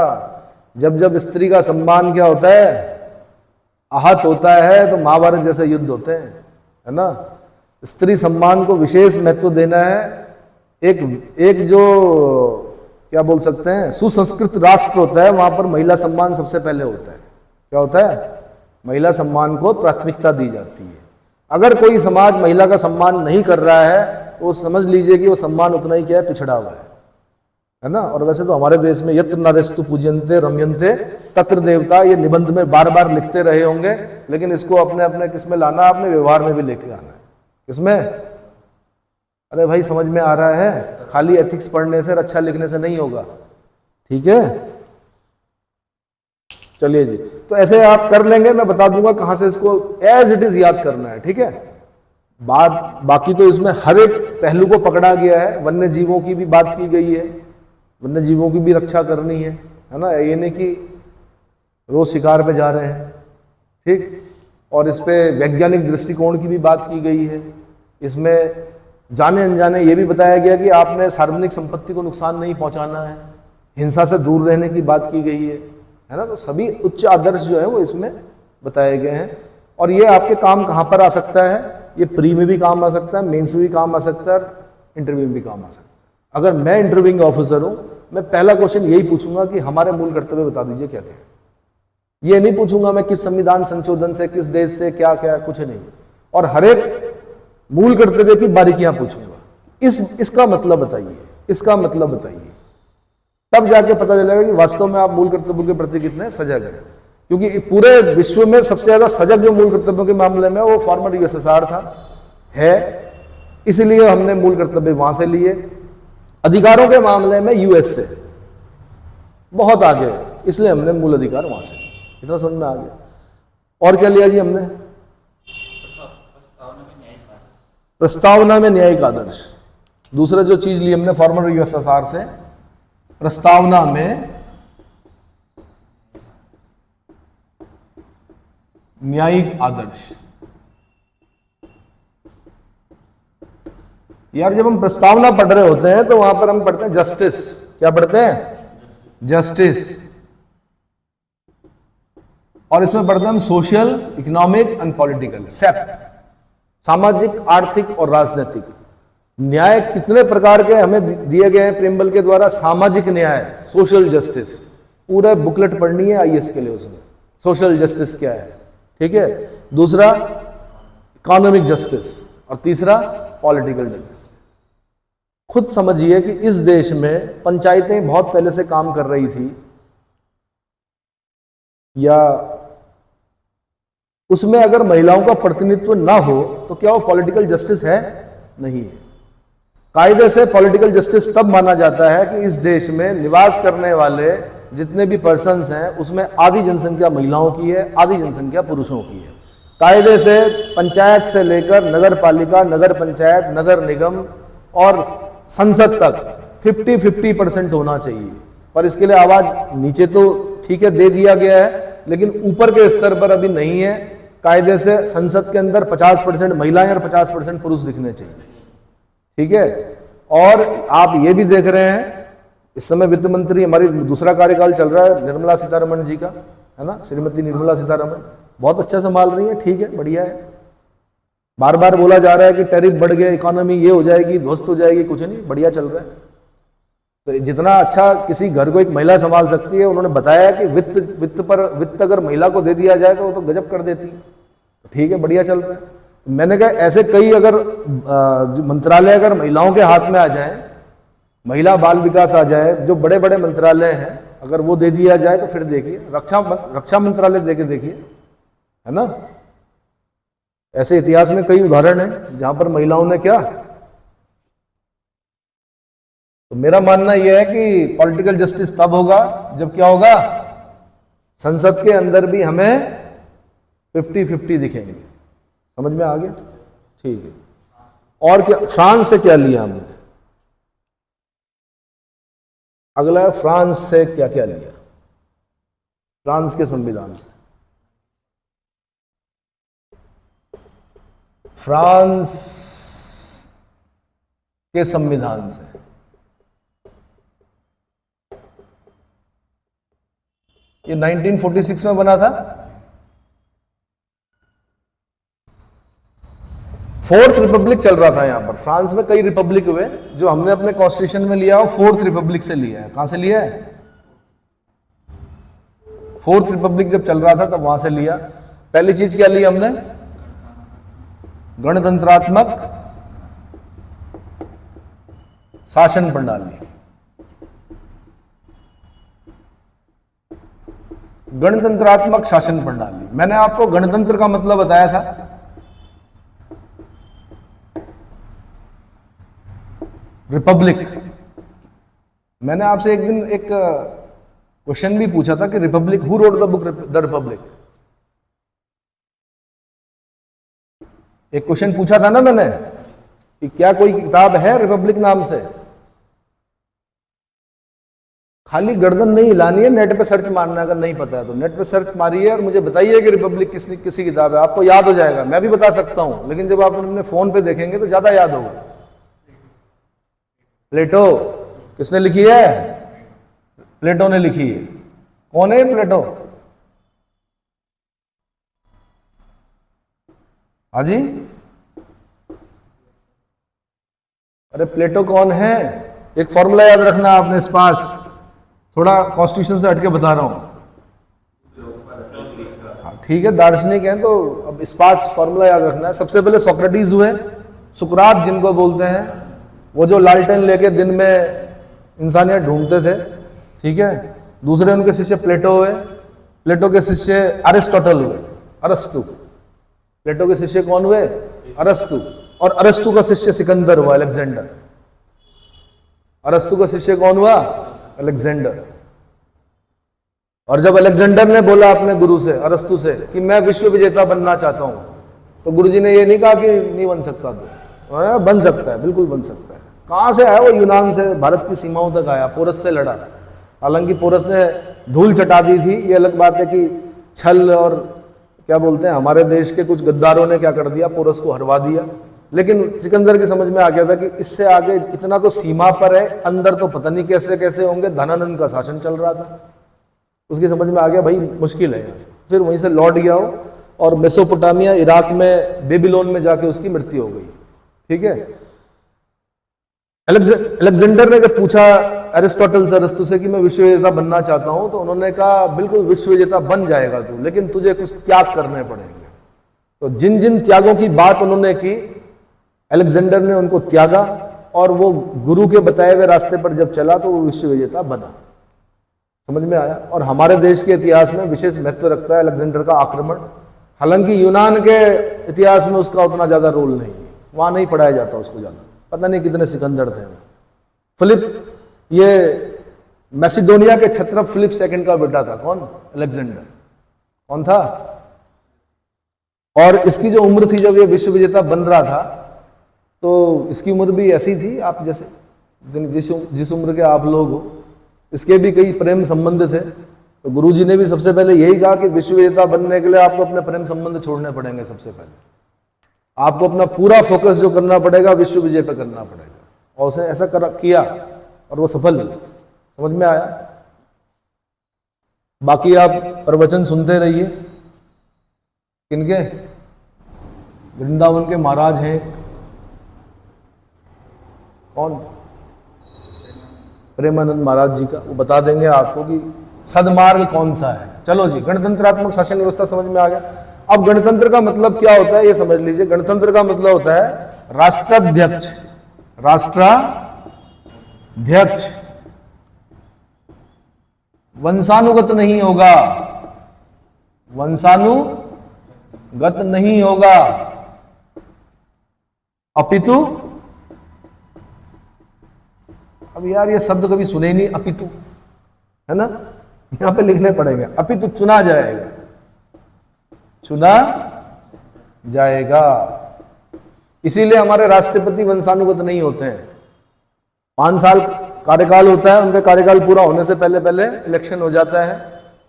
जब जब स्त्री का सम्मान क्या होता है, आहत होता है, तो महाभारत जैसे युद्ध होते हैं, है ना। स्त्री सम्मान को विशेष महत्व देना है। एक जो क्या बोल सकते हैं, सुसंस्कृत राष्ट्र होता है, वहां पर महिला सम्मान सबसे पहले होता है। क्या होता है? महिला सम्मान को प्राथमिकता दी जाती है। अगर कोई समाज महिला का सम्मान नहीं कर रहा है तो वो समझ लीजिए कि वो सम्मान उतना ही क्या है, पिछड़ा हुआ है ना। और वैसे तो हमारे देश में यत्र नारेस्तु पूज्यन्ते रम्यन्ते तत्र देवता, ये निबंध में बार बार लिखते रहे होंगे, लेकिन इसको अपने अपने किसमें लाना, अपने व्यवहार में भी लेके आना है। किसमें? अरे भाई समझ में आ रहा है, खाली एथिक्स पढ़ने से, अच्छा लिखने से नहीं होगा, ठीक है। चलिए जी, तो ऐसे आप कर लेंगे, मैं बता दूंगा कहां से इसको एज इट इज याद करना है, ठीक है। बाकी तो इसमें हर एक पहलू को पकड़ा गया है। वन्य जीवों की भी बात की गई है, वन्य जीवों की भी रक्षा करनी है ना। ये नहीं कि रोज शिकार पे जा रहे हैं, ठीक। और इस पे वैज्ञानिक दृष्टिकोण की भी बात की गई है। इसमें जाने अनजाने ये भी बताया गया कि आपने सार्वजनिक संपत्ति को नुकसान नहीं पहुंचाना है, हिंसा से दूर रहने की बात की गई है ना। तो सभी उच्च आदर्श जो है वो इसमें बताए गए हैं। और ये आपके काम कहाँ पर आ सकता है, ये प्री में भी काम आ सकता है, मेंस में भी काम आ सकता है, इंटरव्यू में भी काम आ सकता है। अगर मैं इंटरव्यूइंग ऑफिसर हूं, मैं पहला क्वेश्चन यही पूछूंगा कि हमारे मूल कर्तव्य बता दीजिए क्या क्या। ये नहीं पूछूंगा मैं किस संविधान संशोधन से, किस देश से, क्या क्या, कुछ नहीं। और हर एक मूल कर्तव्य की बारीकियां पूछूंगा। इसका मतलब बताइए, इसका मतलब बताइए, तब जाके पता चलेगा कि वास्तव में आप मूल कर्तव्यों के प्रति कितने सजग हैं। क्योंकि पूरे विश्व में सबसे ज्यादा सजग जो मूल कर्तव्यों के मामले में वो फॉर्मर यूएसएसआर था, है, इसलिए हमने मूल कर्तव्य वहां से लिए। अधिकारों के मामले में यूएस से बहुत आगे है, इसलिए हमने मूल अधिकार वहां से। इतना समझ में आ गया। और क्या लिया जी हमने? प्रस्तावना में न्यायिक आदर्श। दूसरा जो चीज ली हमने फॉर्मर यूएसएसआर से, प्रस्तावना में न्यायिक आदर्श। यार जब हम प्रस्तावना पढ़ रहे होते हैं तो वहां पर हम पढ़ते हैं जस्टिस। क्या पढ़ते हैं? जस्टिस। और इसमें पढ़ते हैं हम सोशल, इकोनॉमिक एंड पॉलिटिकल, सेप, सामाजिक, आर्थिक और राजनीतिक न्याय। कितने प्रकार के हमें दिए गए हैं प्रेमबल के द्वारा? सामाजिक न्याय, सोशल जस्टिस, पूरा बुकलेट पढ़नी है आईएएस के लिए उसमें, सोशल जस्टिस क्या है, ठीक है। दूसरा इकोनॉमिक जस्टिस, और तीसरा पॉलिटिकल जस्टिस। खुद समझिए कि इस देश में पंचायतें बहुत पहले से काम कर रही थी, या उसमें अगर महिलाओं का प्रतिनिधित्व ना हो तो क्या वो पॉलिटिकल जस्टिस है? नहीं है। कायदे से पॉलिटिकल जस्टिस तब माना जाता है कि इस देश में निवास करने वाले जितने भी पर्सन्स हैं उसमें आधी जनसंख्या महिलाओं की है, आधी जनसंख्या पुरुषों की है। कायदे से पंचायत से लेकर नगर पालिका, नगर पंचायत, नगर निगम और संसद तक 50-50% होना चाहिए। पर इसके लिए आवाज नीचे तो ठीक है दे दिया गया है, लेकिन ऊपर के स्तर पर अभी नहीं है। कायदे से संसद के अंदर 50% महिलाएं और 50% पुरुष दिखने चाहिए, ठीक है। और आप ये भी देख रहे हैं इस समय वित्त मंत्री, हमारी दूसरा कार्यकाल चल रहा है निर्मला सीतारमण जी का, है ना, श्रीमती निर्मला सीतारमण बहुत अच्छा संभाल रही है, ठीक है, बढ़िया है। बार बार बोला जा रहा है कि टैरिफ बढ़ गए, इकोनॉमी ये हो जाएगी, ध्वस्त हो जाएगी, कुछ नहीं, बढ़िया चल रहा है। तो जितना अच्छा किसी घर को एक महिला संभाल सकती है, उन्होंने बताया कि वित्त अगर महिला को दे दिया जाए तो वो तो गजब कर देती है, ठीक है, बढ़िया चल रहा है। मैंने कहा ऐसे कई अगर मंत्रालय अगर महिलाओं के हाथ में आ जाए, महिला बाल विकास आ जाए, जो बड़े बड़े मंत्रालय हैं अगर वो दे दिया जाए तो फिर देखिए, रक्षा मंत्रालय दे के देखिए, है ना। ऐसे इतिहास में कई उदाहरण हैं जहां पर महिलाओं ने क्या। तो मेरा मानना यह है कि पॉलिटिकल जस्टिस तब होगा जब क्या होगा, संसद के अंदर भी हमें 50-50 दिखेंगे। समझ में आ गया, ठीक है। और क्या फ्रांस से क्या लिया हमने, अगला फ्रांस से क्या क्या लिया, फ्रांस के संविधान से। फ्रांस के संविधान से ये 1946 में बना था। फोर्थ रिपब्लिक चल रहा था यहां पर। फ्रांस में कई रिपब्लिक हुए, जो हमने अपने कॉन्स्टिट्यूशन में लिया हो फोर्थ रिपब्लिक से लिया है। कहां से लिया है, फोर्थ रिपब्लिक जब चल रहा था तब वहां से लिया। पहली चीज क्या ली हमने, गणतंत्रात्मक शासन प्रणाली। गणतंत्रात्मक शासन प्रणाली, मैंने आपको गणतंत्र का मतलब बताया था। रिपब्लिक, मैंने आपसे एक दिन एक क्वेश्चन भी पूछा था कि Republic, who wrote the book the Republic, एक क्वेश्चन पूछा था ना मैंने कि क्या कोई किताब है रिपब्लिक नाम से। खाली गर्दन नहीं हिलानी है, नेट पे सर्च मारना है, अगर नहीं पता है तो नेट पे सर्च मारिए और मुझे बताइए कि रिपब्लिक किसी किताब है, आपको याद हो जाएगा। मैं भी बता सकता हूं, लेकिन जब आप अपने फोन पे देखेंगे तो ज्यादा याद होगा। प्लेटो, किसने लिखी है, प्लेटो ने लिखी है। कौन है प्लेटो, हाँ जी, अरे प्लेटो कौन है, एक फॉर्मूला याद रखना आपने इस पास, थोड़ा कॉन्स्टिट्यूशन से हटके बता रहा हूं, ठीक है, दार्शनिक है तो अब इस पास फॉर्मूला याद रखना है। सबसे पहले सोक्रेटिस हुए, सुकरात जिनको बोलते हैं, वो जो लालटेन लेके दिन में इंसानियत ढूंढते थे, ठीक है। दूसरे उनके शिष्य प्लेटो हुए, प्लेटो के शिष्य अरिस्टोटल हुए, अरस्तु। प्लेटो के शिष्य कौन हुए, अरस्तु, और अरस्तु का शिष्य सिकंदर हुआ, अलेक्जेंडर। अरस्तु का शिष्य कौन हुआ, अलेक्जेंडर। और जब अलेक्जेंडर ने बोला अपने गुरु से, अरस्तु से, कि मैं विश्व विजेता बनना चाहता हूं, तो गुरुजी ने ये नहीं कहा कि नहीं बन सकता, तो बन सकता है, बिल्कुल बन सकता है। कहां से आया वो, यूनान से, भारत की सीमाओं तक आया, पोरस से लड़ा। हालांकि पोरस ने धूल चटा दी थी, ये अलग बात है कि छल और क्या बोलते हैं, हमारे देश के कुछ गद्दारों ने क्या कर दिया, पोरस को हरवा दिया। लेकिन सिकंदर की समझ में आ गया था कि इससे आगे इतना तो सीमा पर है, अंदर तो पता नहीं कैसे कैसे होंगे। धनानंद का शासन चल रहा था, उसकी समझ में आ गया भाई मुश्किल है। फिर वहीं से लौट गया हो और मेसोपोटामिया, इराक में, बेबीलोन में जाके उसकी मृत्यु हो गई, ठीक है। अलेक्जेंडर ने जब पूछा अरिस्टोटल से, अरस्तु से कि मैं विश्व विजेता बनना चाहता हूं, तो उन्होंने कहा बिल्कुल विश्व विजेता बन जाएगा तू, लेकिन तुझे कुछ त्याग करने पड़ेंगे। तो जिन जिन त्यागों की बात उन्होंने की, अलेक्जेंडर ने उनको त्यागा, और वो गुरु के बताए हुए रास्ते पर जब चला तो वो विश्व विजेता बना। समझ में आया। और हमारे देश के इतिहास में विशेष महत्व रखता है अलेक्जेंडर का आक्रमण। हालांकि यूनान के इतिहास में उसका उतना ज्यादा रोल नहीं है, वहां नहीं पढ़ाया जाता उसको ज्यादा, पता नहीं कितने सिकंदर थे। फिलिप, ये मैसिडोनिया के क्षत्रप फिलिप सेकंड का बेटा था। कौन? अलेक्जेंडर। कौन था? और इसकी जो उम्र थी जब ये विश्व विजेता बन रहा था, तो इसकी उम्र भी ऐसी थी आप जैसे, जिस उम्र के आप लोग हो। इसके भी कई प्रेम संबंध थे, तो गुरुजी ने भी सबसे पहले यही कहा कि विश्व विजेता बनने के लिए आपको अपने प्रेम संबंध छोड़ने पड़ेंगे। सबसे पहले आपको अपना पूरा फोकस जो करना पड़ेगा विश्व विजय पे करना पड़ेगा, और उसने ऐसा किया और वो सफल। समझ में आया? बाकी आप प्रवचन सुनते रहिए। किनके? वृंदावन के महाराज हैं। कौन? प्रेमानंद महाराज जी का। वो बता देंगे आपको कि सदमार्ग कौन सा है। चलो जी, गणतंत्रात्मक शासन व्यवस्था समझ में आ गया। अब गणतंत्र का मतलब क्या होता है ये समझ लीजिए। गणतंत्र का मतलब होता है राष्ट्राध्यक्ष, राष्ट्राध्यक्ष वंशानुगत नहीं होगा, वंशानुगत नहीं होगा, अपितु, अब यार ये शब्द कभी सुने ही नहीं, अपितु, है ना, यहां पे लिखने पड़ेंगे। अपितु चुना जाएगा, चुना जाएगा। इसीलिए हमारे राष्ट्रपति वंशानुगत नहीं होते हैं। 5 साल कार्यकाल होता है, उनका कार्यकाल पूरा होने से पहले पहले इलेक्शन हो जाता है।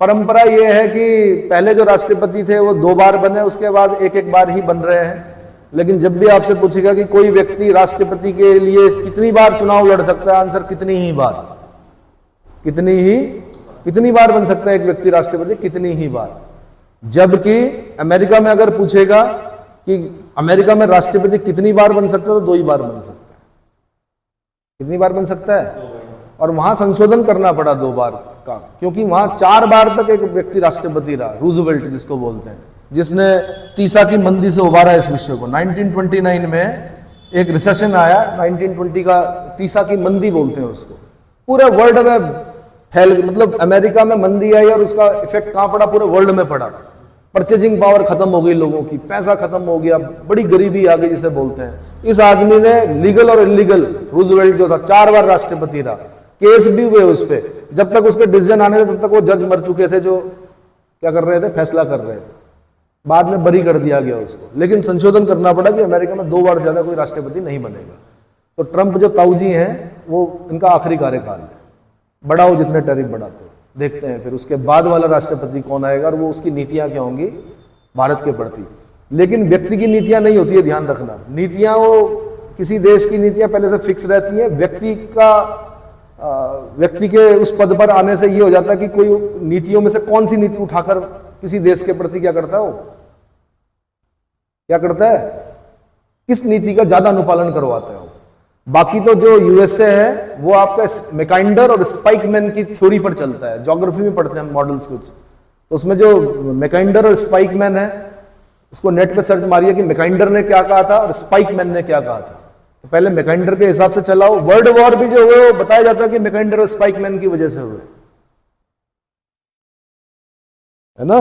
परंपरा यह है कि पहले जो राष्ट्रपति थे वो 2 बार बने, उसके बाद एक बार ही बन रहे हैं। लेकिन जब भी आपसे पूछेगा कि कोई व्यक्ति राष्ट्रपति के लिए कितनी बार चुनाव लड़ सकता है, आंसर कितनी ही बार। कितनी बार बन सकता है एक व्यक्ति राष्ट्रपति? कितनी ही बार। जबकि अमेरिका में अगर पूछेगा कि अमेरिका में राष्ट्रपति कितनी बार बन सकता है, तो 2 ही बार बन सकता है। कितनी बार बन सकता है? और वहां संशोधन करना पड़ा 2 बार का, क्योंकि वहां 4 बार तक एक व्यक्ति राष्ट्रपति रहा, रूजवेल्ट जिसको बोलते हैं, जिसने तीसा की मंदी से उबारा इस विश्व को। 1929 में एक रिसेशन आया, 1920 का, तीसा की मंदी बोलते हैं उसको। पूरे वर्ल्ड में फैल, मतलब अमेरिका में मंदी आई और उसका इफेक्ट कहां पड़ा? पूरे वर्ल्ड में पड़ा। परचेजिंग पावर खत्म हो गई लोगों की, पैसा खत्म हो गया, बड़ी गरीबी आ गई जिसे बोलते हैं। इस आदमी ने लीगल और इलीगल, रूजवेल्ट जो था 4 बार राष्ट्रपति रहा, केस भी हुए उस पर। जब तक उसके डिसीजन आने थे तब तक वो जज मर चुके थे, जो क्या कर रहे थे? फैसला कर रहे थे। बाद में बरी कर दिया गया उसको। लेकिन संशोधन करना पड़ा कि अमेरिका में 2 बार से ज्यादा कोई राष्ट्रपति नहीं बनेगा। तो ट्रंप जो ताऊजी हैं, वो इनका आखिरी कार्यकाल है। बढ़ाओ जितने टैरिफ बढ़ाते हो, देखते हैं फिर उसके बाद वाला राष्ट्रपति कौन आएगा और वो उसकी नीतियां क्या होंगी भारत के प्रति। लेकिन व्यक्ति की नीतियां नहीं होती है, ध्यान रखना। नीतियां, वो किसी देश की नीतियां पहले से फिक्स रहती है। व्यक्ति के उस पद पर आने से ये हो जाता है कि कोई नीतियों में से कौन सी नीति उठाकर किसी देश के प्रति क्या करता है, वो क्या करता है, किस नीति का ज्यादा अनुपालन करवाता है वो। बाकी तो जो यूएसए है वो आपका मैकाइंडर और स्पाइकमैन की थ्योरी पर चलता है। ज्योग्राफी में पढ़ते हैं मॉडल्स कुछ, तो उसमें जो मैकाइंडर और स्पाइकमैन है, उसको नेट पे सर्च मारिए कि मैकाइंडर ने क्या कहा था और स्पाइकमैन ने क्या कहा था। तो पहले मैकाइंडर के हिसाब से चलाओ। वर्ल्ड वॉर भी जो हुए वो बताया जाता है कि मैकाइंडर और स्पाइकमैन की वजह से हुए, है ना।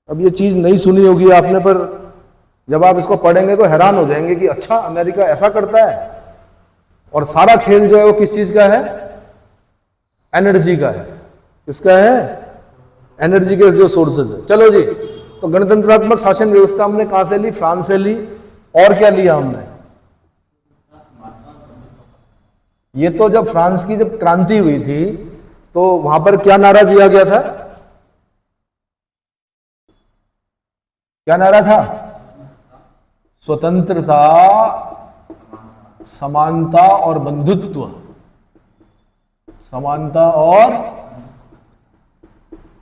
अब ये चीज नहीं सुनी होगी आपने, पर जब आप इसको पढ़ेंगे तो हैरान हो जाएंगे कि अच्छा, अमेरिका ऐसा करता है। और सारा खेल जो है वो किस चीज का है? एनर्जी का है। किसका है? एनर्जी के जो सोर्सेज है। चलो जी, तो गणतंत्रात्मक शासन व्यवस्था हमने कहां से ली? फ्रांस से ली। और क्या लिया हमने? ये तो जब फ्रांस की जब क्रांति हुई थी तो वहां पर क्या नारा दिया गया था? क्या नारा था? स्वतंत्रता, समानता और बंधुत्व। समानता और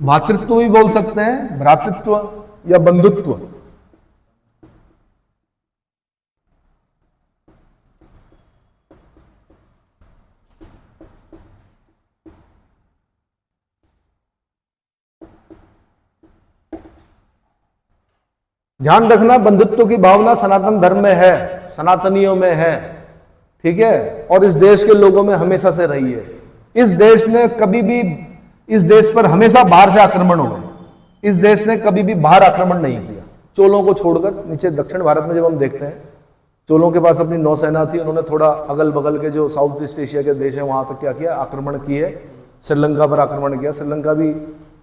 भातृत्व भी बोल सकते हैं, भ्रातृत्व या बंधुत्व। ध्यान रखना, बंधुत्व की भावना सनातन धर्म में है, सनातनियों में है, ठीक है, और इस देश के लोगों में हमेशा से रही है। इस देश ने कभी भी, इस देश पर हमेशा बाहर से आक्रमण हो गए। इस देश ने कभी भी बाहर आक्रमण नहीं किया, चोलों को छोड़कर। नीचे दक्षिण भारत में जब हम देखते हैं चोलों के पास अपनी नौसेना थी, उन्होंने थोड़ा अगल बगल के जो साउथ ईस्ट एशिया के देश हैं वहां पर क्या किया, आक्रमण किए, श्रीलंका पर आक्रमण किया। श्रीलंका भी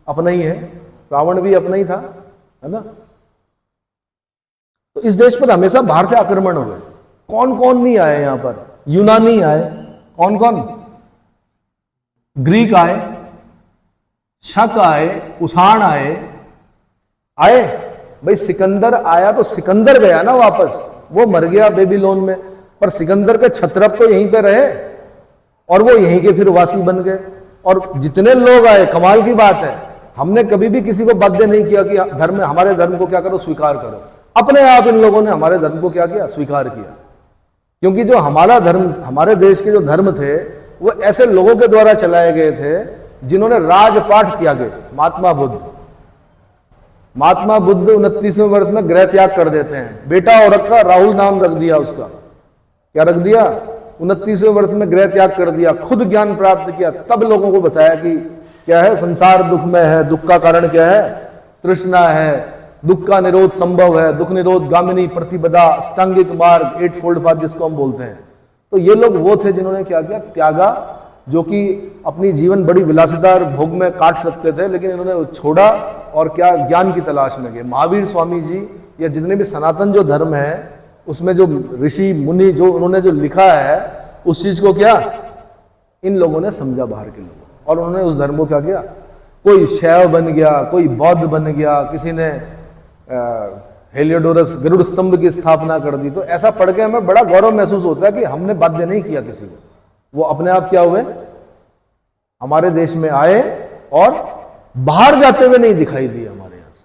अपना ही है, रावण भी अपना ही था, है ना। तो इस देश पर हमेशा बाहर से आक्रमण हुए। कौन कौन नहीं आए यहां पर? यूनानी आए, कौन कौन? ग्रीक आए, शक आए, कुषाण आए भाई। सिकंदर आया तो सिकंदर गया ना वापस, वो मर गया बेबीलोन में, पर सिकंदर के छत्रप तो यहीं पे रहे और वो यहीं के फिर वासी बन गए। और जितने लोग आए, कमाल की बात है, हमने कभी भी किसी को बाध्य नहीं किया कि धर्म, हमारे धर्म को क्या करो, स्वीकार करो। अपने आप इन लोगों ने हमारे धर्म को क्या किया, स्वीकार किया। क्योंकि जो हमारा धर्म, हमारे देश के जो धर्म थे, वो ऐसे लोगों के द्वारा चलाए गए थे जिन्होंने राजपाट त्यागे। महात्मा बुद्ध 29वें वर्ष में गृह त्याग कर देते हैं। बेटा और रखा, राहुल नाम रख दिया उसका। क्या रख दिया? 29वें वर्ष में गृह त्याग कर दिया, खुद ज्ञान प्राप्त किया, तब लोगों को बताया कि क्या है संसार, दुख में है, दुख का कारण क्या है, तृष्णा है, दुख का निरोध संभव है, दुख निरोध गामिनी प्रतिपदा, अष्टांगिक मार्ग, 8 फोल्ड पाथ जिसको हम बोलते हैं। तो ये लोग वो थे जिन्होंने क्या किया, त्यागा, जो कि अपनी जीवन बड़ी विलासिता और भोग में काट सकते थे, लेकिन इन्होंने छोड़ा और क्या, ज्ञान की तलाश में गए। महावीर स्वामी जी या जितने भी सनातन जो धर्म है, उसमें जो ऋषि मुनि जो उन्होंने जो लिखा है, उस चीज को क्या इन लोगों ने समझा, बाहर के लोगों, और उन्होंने उस धर्म को क्या किया, कोई शैव बन गया, कोई बौद्ध बन गया, किसी ने हेलियोडोरस गरुड़ स्तंभ की स्थापना कर दी। तो ऐसा पढ़ के हमें बड़ा गौरव महसूस होता है कि हमने बाध्य नहीं किया किसी को, वो अपने आप क्या हुए, हमारे देश में आए और बाहर जाते हुए नहीं दिखाई दिए हमारे यहां से,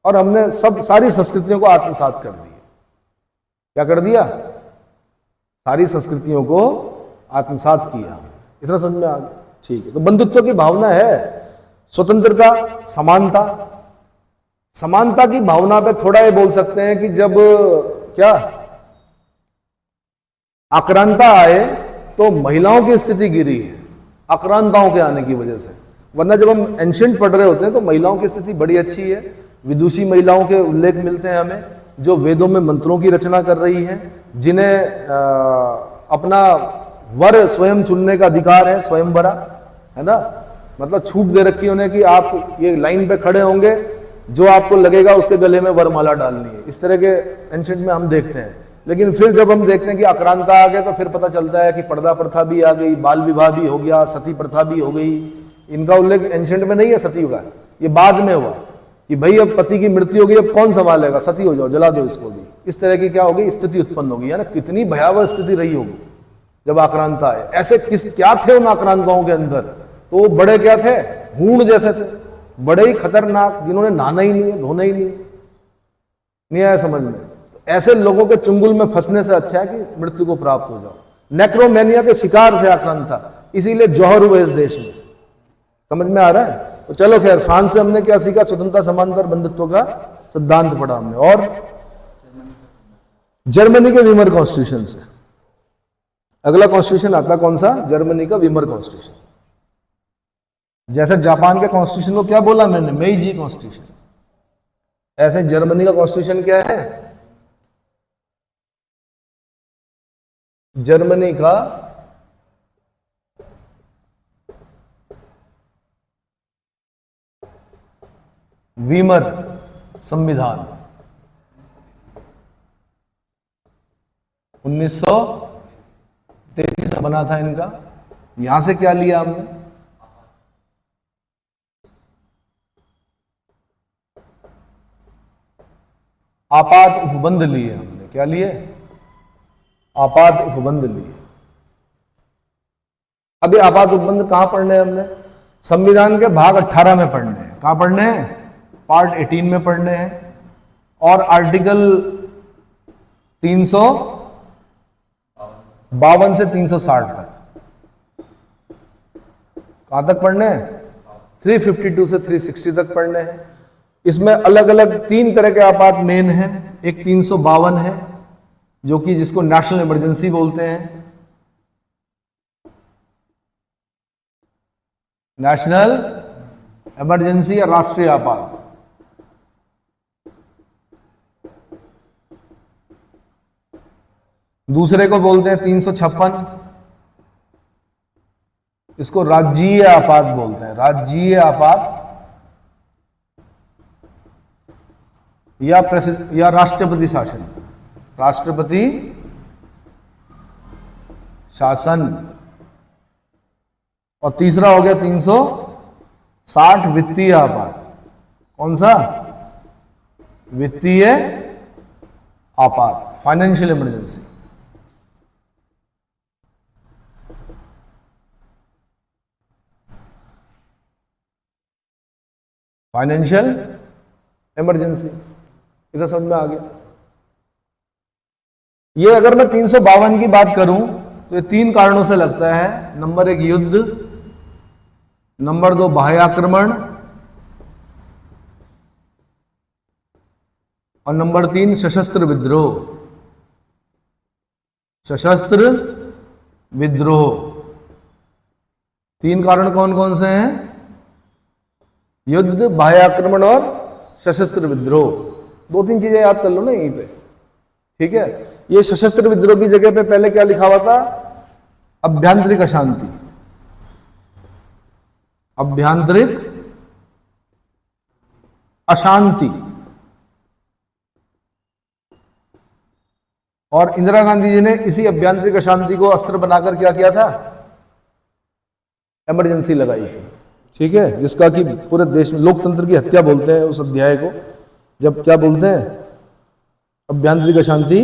और हमने सारी संस्कृतियों को आत्मसात कर दिया। क्या कर दिया? सारी संस्कृतियों को आत्मसात किया। इतना समझ में आ गया? ठीक है। तो बंधुत्व की भावना है, स्वतंत्रता, समानता की भावना पे थोड़ा ये बोल सकते हैं कि जब क्या आक्रांता आए तो महिलाओं की स्थिति गिरी है, आक्रांताओं के आने की वजह से। वरना जब हम एंशिएंट पढ़ रहे होते हैं तो महिलाओं की स्थिति बड़ी अच्छी है। विदुषी महिलाओं के उल्लेख मिलते हैं हमें, जो वेदों में मंत्रों की रचना कर रही हैं, जिन्हें अपना वर स्वयं चुनने का अधिकार है, स्वयंवरा, है ना। मतलब छूट दे रखी है उन्हें कि आप ये लाइन पे खड़े होंगे, जो आपको लगेगा उसके गले में वरमाला डालनी है। इस तरह के एंशिएंट में हम देखते हैं। लेकिन फिर जब हम देखते हैं कि आक्रांता आ गए तो फिर पता चलता है कि पर्दा प्रथा भी आ गई, बाल विवाह भी हो गया, सती प्रथा भी हो गई। इनका उल्लेख एंशिएंट में नहीं है सती का, ये बाद में हुआ कि भाई अब पति की मृत्यु हो गई, अब कौन संभालेगा, सती हो जाओ, जला दो इसको भी। इस तरह की क्या होगी, स्थिति उत्पन्न होगी, है ना। कितनी भयावह स्थिति रही होगी जब आक्रांता आए। ऐसे क्या थे उन आक्रांताओं के अंदर? तो वो बड़े क्या थे, हूण जैसे थे, बड़े ही खतरनाक, जिन्होंने नहाना ही नहीं है, धोना ही नहीं आया समझ में। तो ऐसे लोगों के चुंगल में फंसने से अच्छा है कि मृत्यु को प्राप्त हो जाओ। नेक्रोमेनिया के शिकार थे आक्रांता, इसीलिए जौहर हुए इस देश में। समझ में आ रहा है? तो चलो खैर, फ्रांस से हमने क्या सीखा, स्वतंत्रता, समानता और बंधुत्व का सिद्धांत पढ़ा हमने। और जर्मनी के वीमर कॉन्स्टिट्यूशन से अगला कॉन्स्टिट्यूशन आता कौन सा, जर्मनी का वीमर कॉन्स्टिट्यूशन। जैसे जापान के कॉन्स्टिट्यूशन को क्या बोला मैंने, मेइजी कॉन्स्टिट्यूशन, ऐसे जर्मनी का कॉन्स्टिट्यूशन क्या है, जर्मनी का वीमर संविधान 1933 में बना था इनका। यहां से क्या लिया हमने, आपात उपबंध लिए हमने। क्या लिए? आपात उपबंध लिए। अभी आपात उपबंध कहां पढ़ने हैं हमने, संविधान के भाग 18 में पढ़ने हैं। कहां पढ़ने हैं, पार्ट 18 में पढ़ने हैं। और आर्टिकल 352 से 360 तक, कहां तक पढ़ने हैं, 352 से 360 तक पढ़ने हैं। इसमें अलग अलग 3 तरह के आपात मेन हैं। एक 352 है, जो कि जिसको नेशनल इमरजेंसी बोलते हैं, नेशनल इमरजेंसी या राष्ट्रीय आपात। दूसरे को बोलते हैं 356, इसको राज्यीय आपात बोलते हैं, राज्यीय आपात या राष्ट्रपति शासन, राष्ट्रपति शासन। और तीसरा हो गया 360 वित्तीय आपात। कौन सा? वित्तीय आपात, फाइनेंशियल इमरजेंसी। फाइनेंशियल इमरजेंसी, इधर समझ में आ गया। ये अगर मैं 352 की बात करूं तो ये 3 कारणों से लगता है। नंबर 1 युद्ध, नंबर 2 बाह्य आक्रमण, और नंबर 3 सशस्त्र विद्रोह। सशस्त्र विद्रोह 3 कारण कौन कौन से हैं? युद्ध, बाह्य आक्रमण और सशस्त्र विद्रोह। 2-3 चीजें याद कर लो ना यहीं पे, ठीक है। ये सशस्त्र विद्रोह की जगह पे पहले क्या लिखा हुआ था? आभ्यंतरिक अशांति, आभ्यंतरिक अशांति। और इंदिरा गांधी जी ने इसी आभ्यंतरिक अशांति को अस्त्र बनाकर क्या किया था? इमरजेंसी लगाई थी, ठीक है। जिसका कि पूरे देश में लोकतंत्र की हत्या बोलते हैं उस अध्याय को। जब क्या बोलते हैं? आभ्यंतरिक अशांति।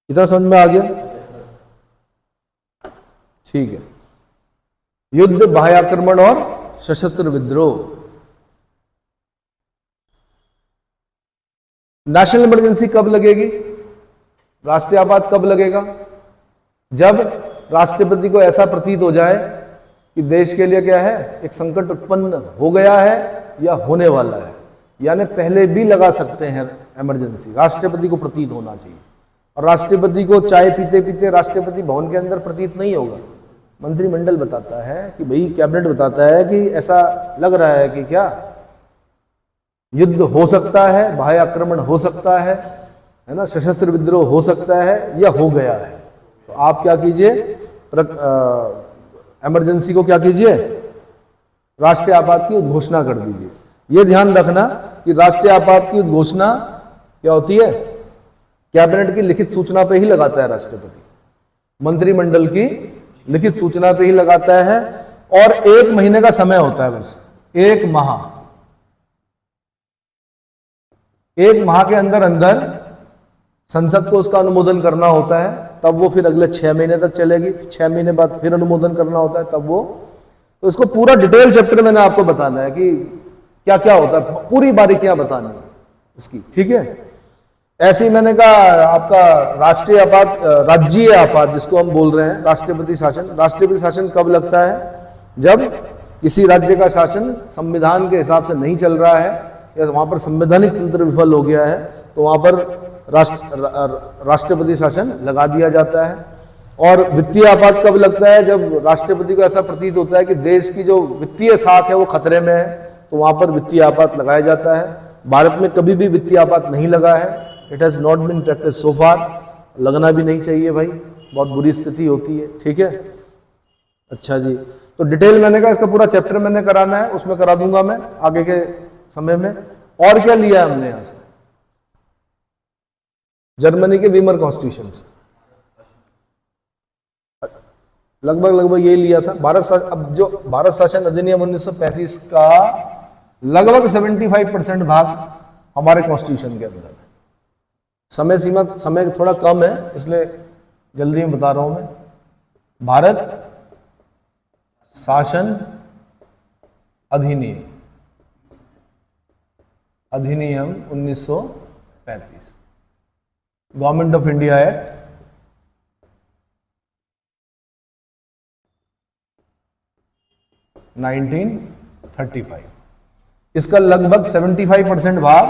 इतना समझ में आ गया? ठीक है। युद्ध, बाह्य आक्रमण और सशस्त्र विद्रोह। नेशनल इमरजेंसी कब लगेगी? राष्ट्रीय आपात कब लगेगा? जब राष्ट्रपति को ऐसा प्रतीत हो जाए कि देश के लिए क्या है, एक संकट उत्पन्न हो गया है या होने वाला है, यानी पहले भी लगा सकते हैं इमरजेंसी। राष्ट्रपति को प्रतीत होना चाहिए। और राष्ट्रपति को चाय पीते पीते राष्ट्रपति भवन के अंदर प्रतीत नहीं होगा। मंत्रिमंडल बताता है कि भाई, कैबिनेट बताता है कि ऐसा लग रहा है कि क्या युद्ध हो सकता है, बाह्य आक्रमण हो सकता है ना, सशस्त्र विद्रोह हो सकता है या हो गया है। तो आप क्या कीजिए? इमरजेंसी को क्या कीजिए? राष्ट्रीय आपात की उद्घोषणा कर दीजिए। यह ध्यान रखना कि राष्ट्रीय आपात की उद्घोषणा क्या होती है? कैबिनेट की लिखित सूचना पे ही लगाता है राष्ट्रपति, मंत्रिमंडल की लिखित सूचना पे ही लगाता है। और 1 महीने का समय होता है, बस 1 माह। 1 माह के अंदर अंदर संसद को उसका अनुमोदन करना होता है, तब वो फिर अगले 6 महीने तक चलेगी। 6 महीने बाद फिर अनुमोदन करना होता है, तब वो। तो इसको पूरा डिटेल चैप्टर मैंने आपको बताना है कि क्या क्या होता है, पूरी बारीकियां बतानी है इसकी, ठीक है। ऐसे ही मैंने कहा आपका राष्ट्रीय आपात, राज्यीय आपात जिसको हम बोल रहे हैं, राष्ट्रपति शासन। राष्ट्रपति शासन कब लगता है? जब किसी राज्य का शासन संविधान के हिसाब से नहीं चल रहा है या वहां पर संवैधानिक तंत्र विफल हो गया है, तो वहां पर राष्ट्रपति शासन लगा दिया जाता है। और वित्तीय आपात कब लगता है? जब राष्ट्रपति को ऐसा प्रतीत होता है कि देश की जो वित्तीय साख है वो खतरे में है, तो वहां पर वित्तीय आपात लगाया जाता है। भारत में कभी भी वित्तीय आपात नहीं लगा है। It has not been practice so far. लगना भी नहीं चाहिए भाई, बहुत बुरी स्थिति होती है, ठीक है। अच्छा जी, तो डिटेल मैंने कहा इसका पूरा चैप्टर मैंने कराना है, उसमें करा दूंगा मैं आगे के समय में। और क्या लिया है हमने यहां से? जर्मनी के वीमर कॉन्स्टिट्यूशन से लगभग यही लिया था। अब जो भारत शासन अधिनियम 1935 का लगभग 75% भाग हमारे कॉन्स्टिट्यूशन के अंदर है। समय थोड़ा कम है, इसलिए जल्दी में बता रहा हूं मैं। भारत शासन अधिनियम 1935, गवर्नमेंट ऑफ इंडिया एक्ट 1935। इसका लगभग 75% भाग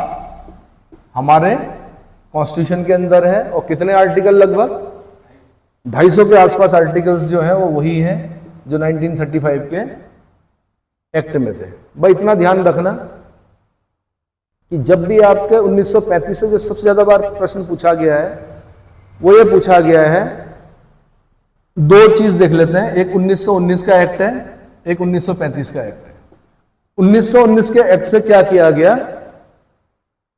हमारे कॉन्स्टिट्यूशन के अंदर है। और कितने आर्टिकल? लगभग 250 के आसपास आर्टिकल्स जो हैं वो वही हैं जो 1935 के एक्ट में थे। भाई इतना ध्यान रखना कि जब भी आपके 1935 से जो सबसे ज्यादा बार प्रश्न पूछा गया है वो ये पूछा गया है, दो चीज देख लेते हैं, एक 1919 का एक्ट है, एक 1935 का एक्ट है। 1919 के एक्ट से क्या किया गया,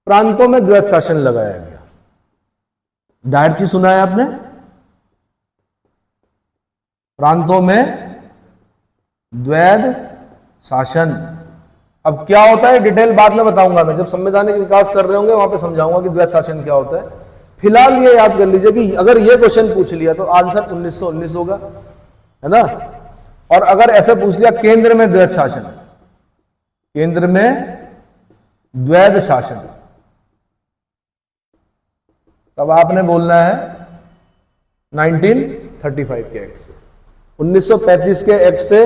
प्रांतों में द्वैत शासन लगाया गया। डायरेक्ट सुना है आपने, प्रांतों में द्वैध शासन। अब क्या होता है डिटेल बाद में बताऊंगा मैं, जब संवैधानिक विकास कर रहे होंगे वहां पे समझाऊंगा कि द्वैध शासन क्या होता है। फिलहाल ये याद कर लीजिए कि अगर ये क्वेश्चन पूछ लिया तो आंसर 1919 होगा, है ना। और अगर ऐसे पूछ लिया केंद्र में द्वैध शासन, केंद्र में द्वैध शासन, तब आपने बोलना है 1935 के एक्ट से। 1935 के एक्ट से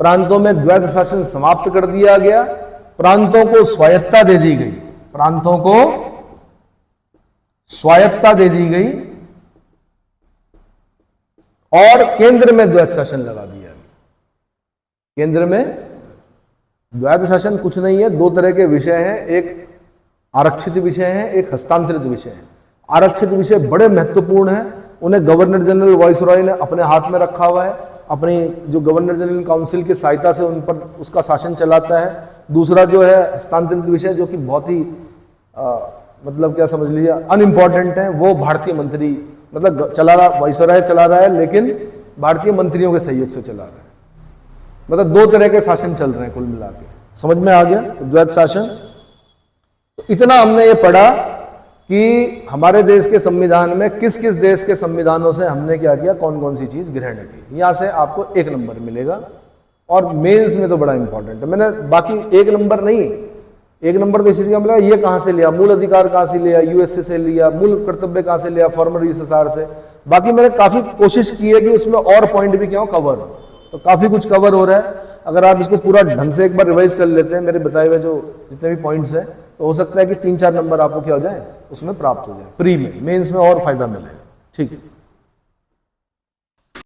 प्रांतों में द्वैध शासन समाप्त कर दिया गया, प्रांतों को स्वायत्ता दे दी गई, प्रांतों को स्वायत्ता दे दी गई और केंद्र में द्वैध शासन लगा दिया गया। केंद्र में द्वैध शासन कुछ नहीं है, दो तरह के विषय हैं, एक आरक्षित विषय है, एक हस्तांतरित विषय है। आरक्षित विषय बड़े महत्वपूर्ण हैं, उन्हें गवर्नर जनरल वाइसरॉय ने अपने हाथ में रखा हुआ है, अपनी जो गवर्नर जनरल काउंसिल की सहायता से उन पर उसका शासन चलाता है। दूसरा जो है हस्तांतरित विषय, जो कि बहुत ही मतलब क्या समझ लीजिए अनइम्पॉर्टेंट है, वो भारतीय मंत्री मतलब चला रहा, वाइसरॉय चला रहा है, लेकिन भारतीय मंत्रियों के सहयोग से चला रहा है। मतलब दो तरह के शासन चल रहे हैं कुल मिला के, समझ में आ गया द्वैध शासन। तो इतना हमने ये पढ़ा कि हमारे देश के संविधान में किस किस देश के संविधानों से हमने क्या किया, कौन कौन सी चीज ग्रहण की। यहां से आपको 1 नंबर मिलेगा और मेंस में तो बड़ा इंपॉर्टेंट है। मैंने बाकी 1 नंबर नहीं, 1 नंबर तो इसी चीज का मिला, ये कहां से लिया, मूल अधिकार कहां से लिया, यूएसए से लिया, मूल कर्तव्य कहां से लिया, फॉर्मर यूएसएसआर से। बाकी मैंने काफी कोशिश की है कि उसमें और पॉइंट भी क्या हो कवर हो, तो काफी कुछ कवर हो रहा है। अगर आप इसको पूरा ढंग से एक बार रिवाइज कर लेते हैं, मेरे बताए हुए जो जितने भी पॉइंट्स हैं, तो हो सकता है कि 3-4 नंबर आपको क्या हो जाए उसमें प्राप्त हो जाए, प्री में, मेंस में और फायदा मिले। ठीक है।